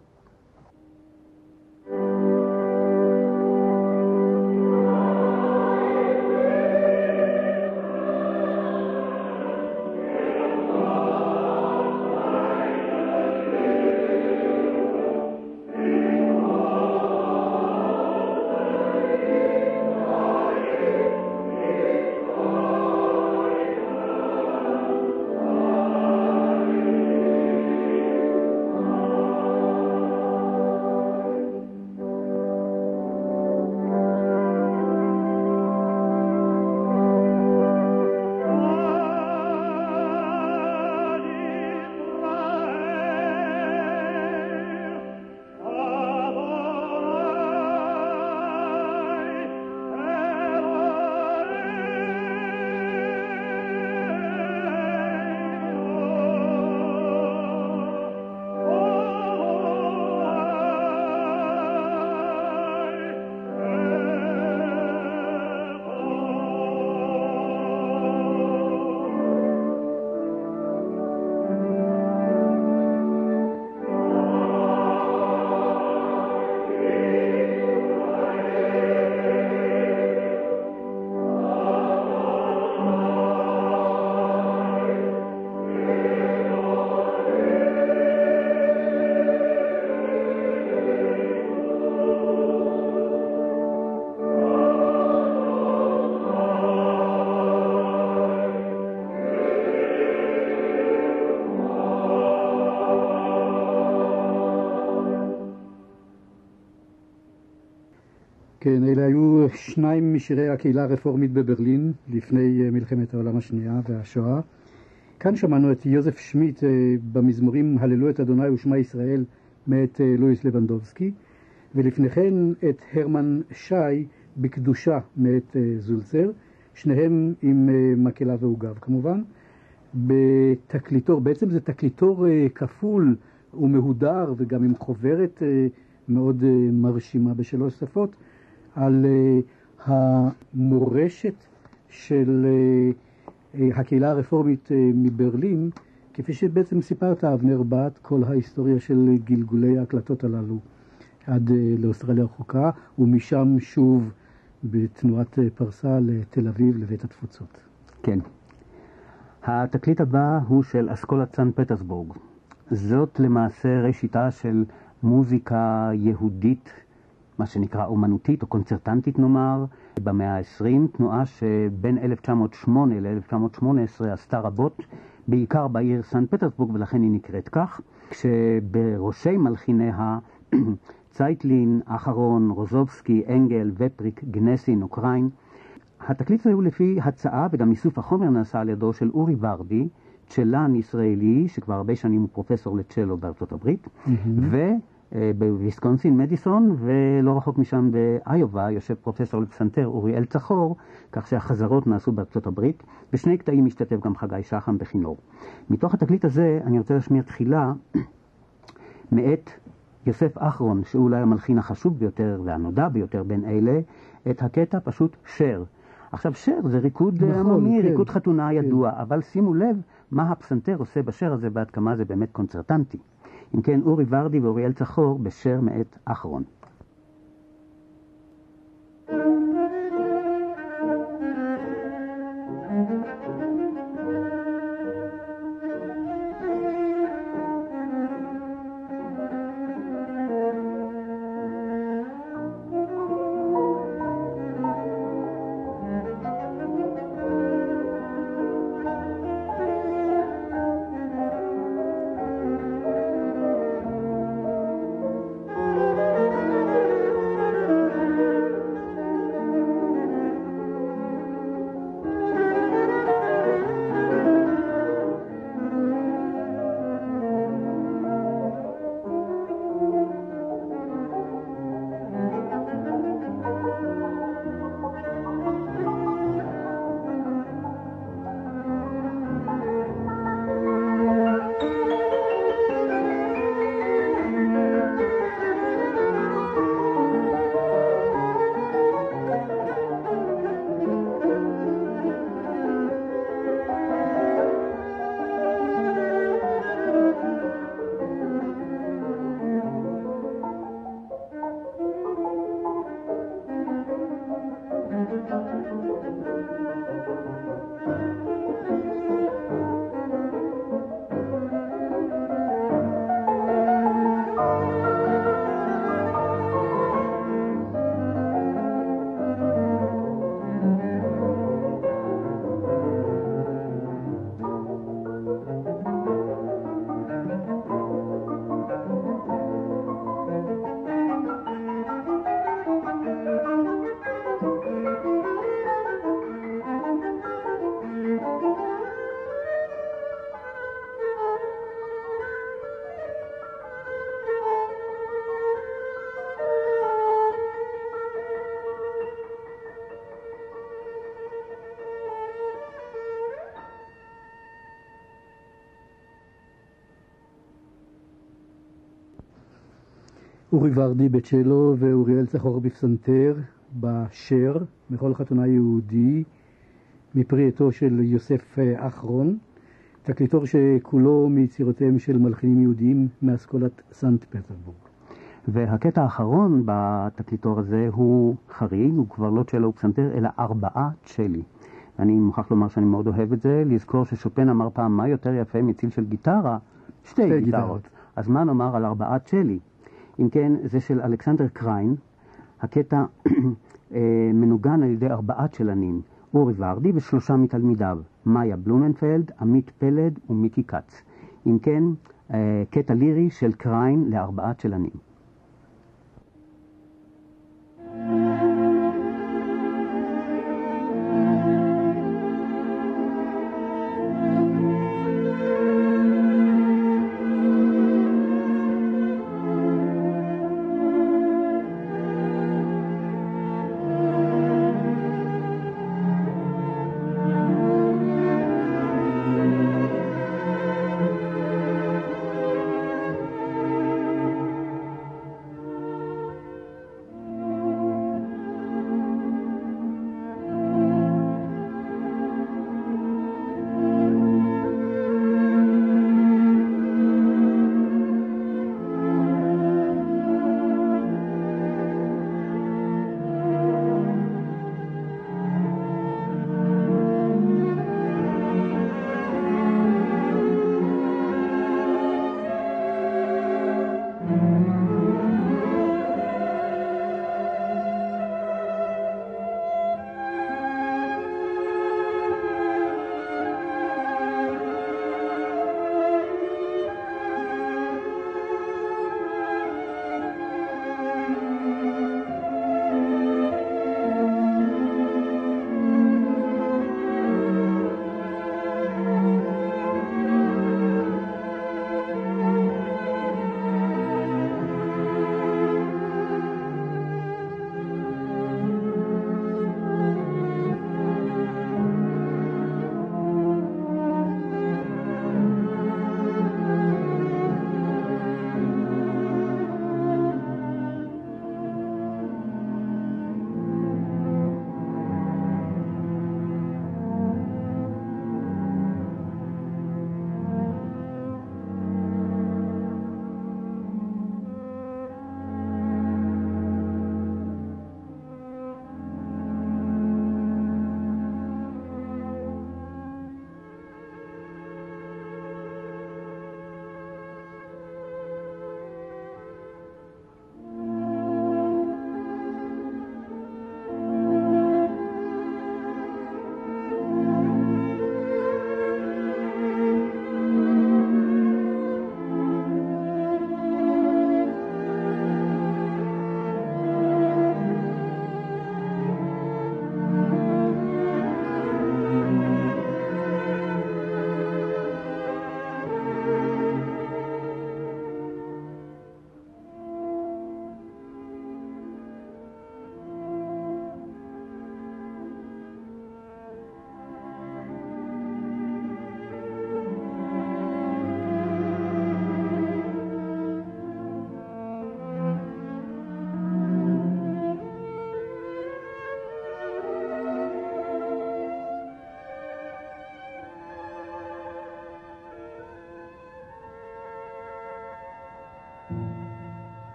כן, אלה היו שניים משירי הקהילה הרפורמית בברלין לפני מלחמת העולם השנייה והשואה. כאן שמענו את יוזף שמיט במזמורים הללו את אדוני ושמע ישראל מאת לואיס לבנדובסקי, ולפני כן את הרמן שי בקדושה מאת זולצר, שניהם עם מקהלה ועוגב כמובן, בתקליטור, בעצם זה תקליטור כפול ומהודר וגם עם חוברת מאוד מרשימה בשלוש שפות, על המורשת של הקהילה הרפורמית מברלין, כפי שבעצם סיפרת אבנר בת כל ההיסטוריה של גלגולי ההקלטות הללו עד לאוסטרליה הרחוקה, ומשם שוב בתנועת פרסה לתל אביב לבית התפוצות. כן. התקליט הבא הוא של אסכולת סן פטרסבורג. זאת למעשה ראשיתה של מוזיקה יהודית, מה שנקרא אומנותית או קונצרטנטית נאמר, במאה ה-20, תנועה שבין 1908 ל-1918 עשתה רבות, בעיקר בעיר סן פטרסבורג, ולכן היא נקראת כך, כשבראשי מלחיניה צייטלין, אחרון, רוזובסקי, אנגל, ופריק, גנסין, אוקריין. התקליט הזה הוא לפי הצעה, וגם איסוף החומר נעשה על ידו, של אורי ורדי, צ'לן ישראלי, שכבר הרבה שנים הוא פרופסור לצ'לו בארצות הברית, ובוויסקונסין מדיסון, ולא רחוק משם באיובה, יושב פרופסור לפסנתר אוריאל צחור, כך שהחזרות נעשו בארצות הברית. בשני קטעים משתתף גם חגי שחם בכינור. מתוך התקליט הזה אני רוצה להשמיע תחילה מאת יוסף אחרון, שהוא אולי המלחין החשוב ביותר והנודע ביותר בין אלה, את הקטע פשוט שר. עכשיו שר זה ריקוד עממי, כן. ריקוד חתונה ידוע, כן. אבל שימו לב מה הפסנתר עושה בשר הזה ועד כמה זה באמת קונצרטנטי. אם כן, אורי ורדי ואוריאל צחור בשר מאת אחרון. אורי ורדי בצ'לו ואוריאל צחור בפסנתר בשר, בכל חתונה יהודי, מפרי עטו של יוסף אחרון, תקליטור שכולו מיצירותיהם של מלחינים יהודים מאסכולת סנט פטרסבורג. והקטע האחרון בתקליטור הזה הוא חריג, הוא כבר לא צ'לו ופסנתר, אלא 4 צ'לי. אני מוכרח לומר שאני מאוד אוהב את זה, לזכור ששופן אמר פעם מה יותר יפה מציל של גיטרה? שתי גיטרות. אז מה נאמר על 4 צ'לי? אם כן, זה של אלכסנדר קריין, הקטע מנוגן על ידי 4 צ'לנים, אורי ורדי ו3 מתלמידיו, מאיה בלומנפלד, עמית פלד ומיקי קץ. אם כן, קטע לירי של קריין ל4 צ'לנים.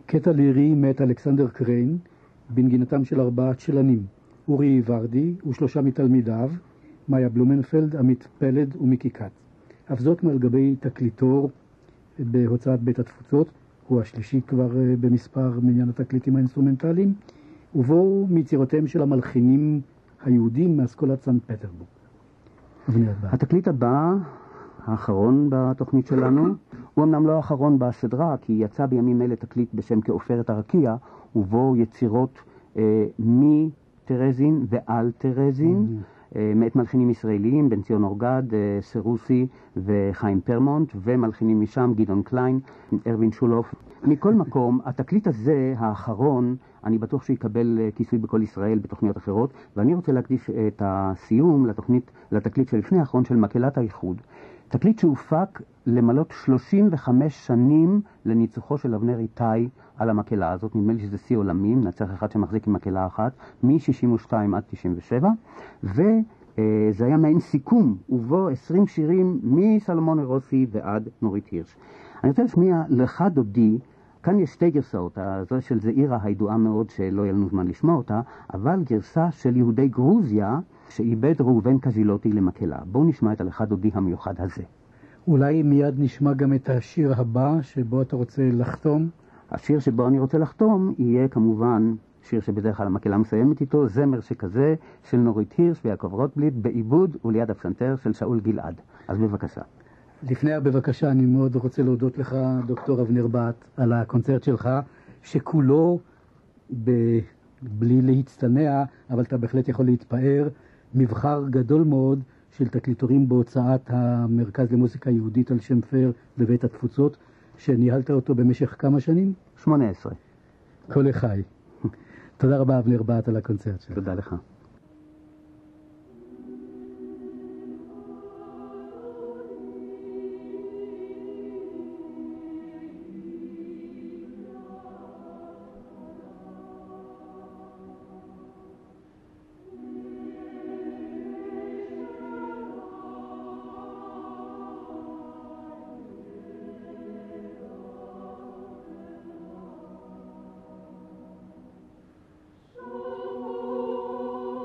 קטע לירי מאת אלכסנדר קריין, בנגינתם של 4 צ'לנים, אורי ורדי ו3 מתלמידיו, מאיה בלומנפלד, עמית פלד ומיקי קאט. אף זאת מעל גבי תקליטור בהוצאת בית התפוצות, הוא השלישי כבר במספר מניין התקליטים האינסטרומנטליים, ובו מיצירותיהם של המלחינים היהודים מאסכולת סנט פטרבורג. התקליט הבא, האחרון בתוכנית שלנו, הוא אמנם לא האחרון בסדרה, כי יצא בימים אלה תקליט בשם כעופרת הרקיע, ובו יצירות מטרזין ועל טרזין, מאת מלחינים ישראליים, בן ציון אורגד, סרוסי וחיים פרמונט, ומלחינים משם, גדעון קליין, ארווין שולוף. מכל מקום, התקליט הזה, האחרון, אני בטוח שיקבל כיסוי בכל ישראל בתוכניות אחרות, ואני רוצה להקדיש את הסיום לתקליט שלפני האחרון של מקהלת האיחוד. תקליט שהופק למלות 35 שנים לניצוחו של אבנר איתי על המקהלה הזאת. נדמה לי שזה שיא עולמי, מנצח אחד שמחזיק עם מקהלה אחת, מ-62 עד 97, וזה היה מעין סיכום, ובו 20 שירים מסלומון רוסי ועד נורית הירש. אני רוצה לשמיע לך דודי, כאן יש 2 גרסאות, זו של זעירה הידועה מאוד שלא יהיה לנו זמן לשמוע אותה, אבל גרסה של יהודי גרוזיה שאיבד ראובן קז'ילוטי למקהלה. בואו נשמע את הלך דודי המיוחד הזה. אולי מיד נשמע גם את השיר הבא שבו אתה רוצה לחתום. השיר שבו אני רוצה לחתום יהיה כמובן שיר שבדרך כלל המקהלה מסיימת איתו, זמר שכזה של נורית הירש ויעקב רוטבליט, בעיבוד וליד הפסנתר של שאול גלעד. אז בבקשה. לפני הבבקשה אני מאוד רוצה להודות לך, דוקטור אבנר בהט, על הקונצרט שלך, שכולו בלי להצטנע, אבל אתה בהחלט יכול להתפאר, מבחר גדול מאוד של תקליטורים בהוצאת המרכז למוזיקה יהודית על שם פאר בבית התפוצות, שניהלת אותו במשך כמה שנים? 18. כל החי. תודה רבה אבנר בהט על הקונצרט שלך. תודה לך. Oh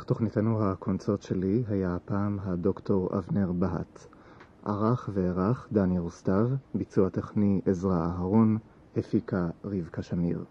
עורך תוכניתנו הקונצרט שלי היה הפעם הדוקטור אבנר בהט. ערך וערך דני רוסטב, ביצוע טכני עזרא אהרון, הפיקה רבקה שמיר.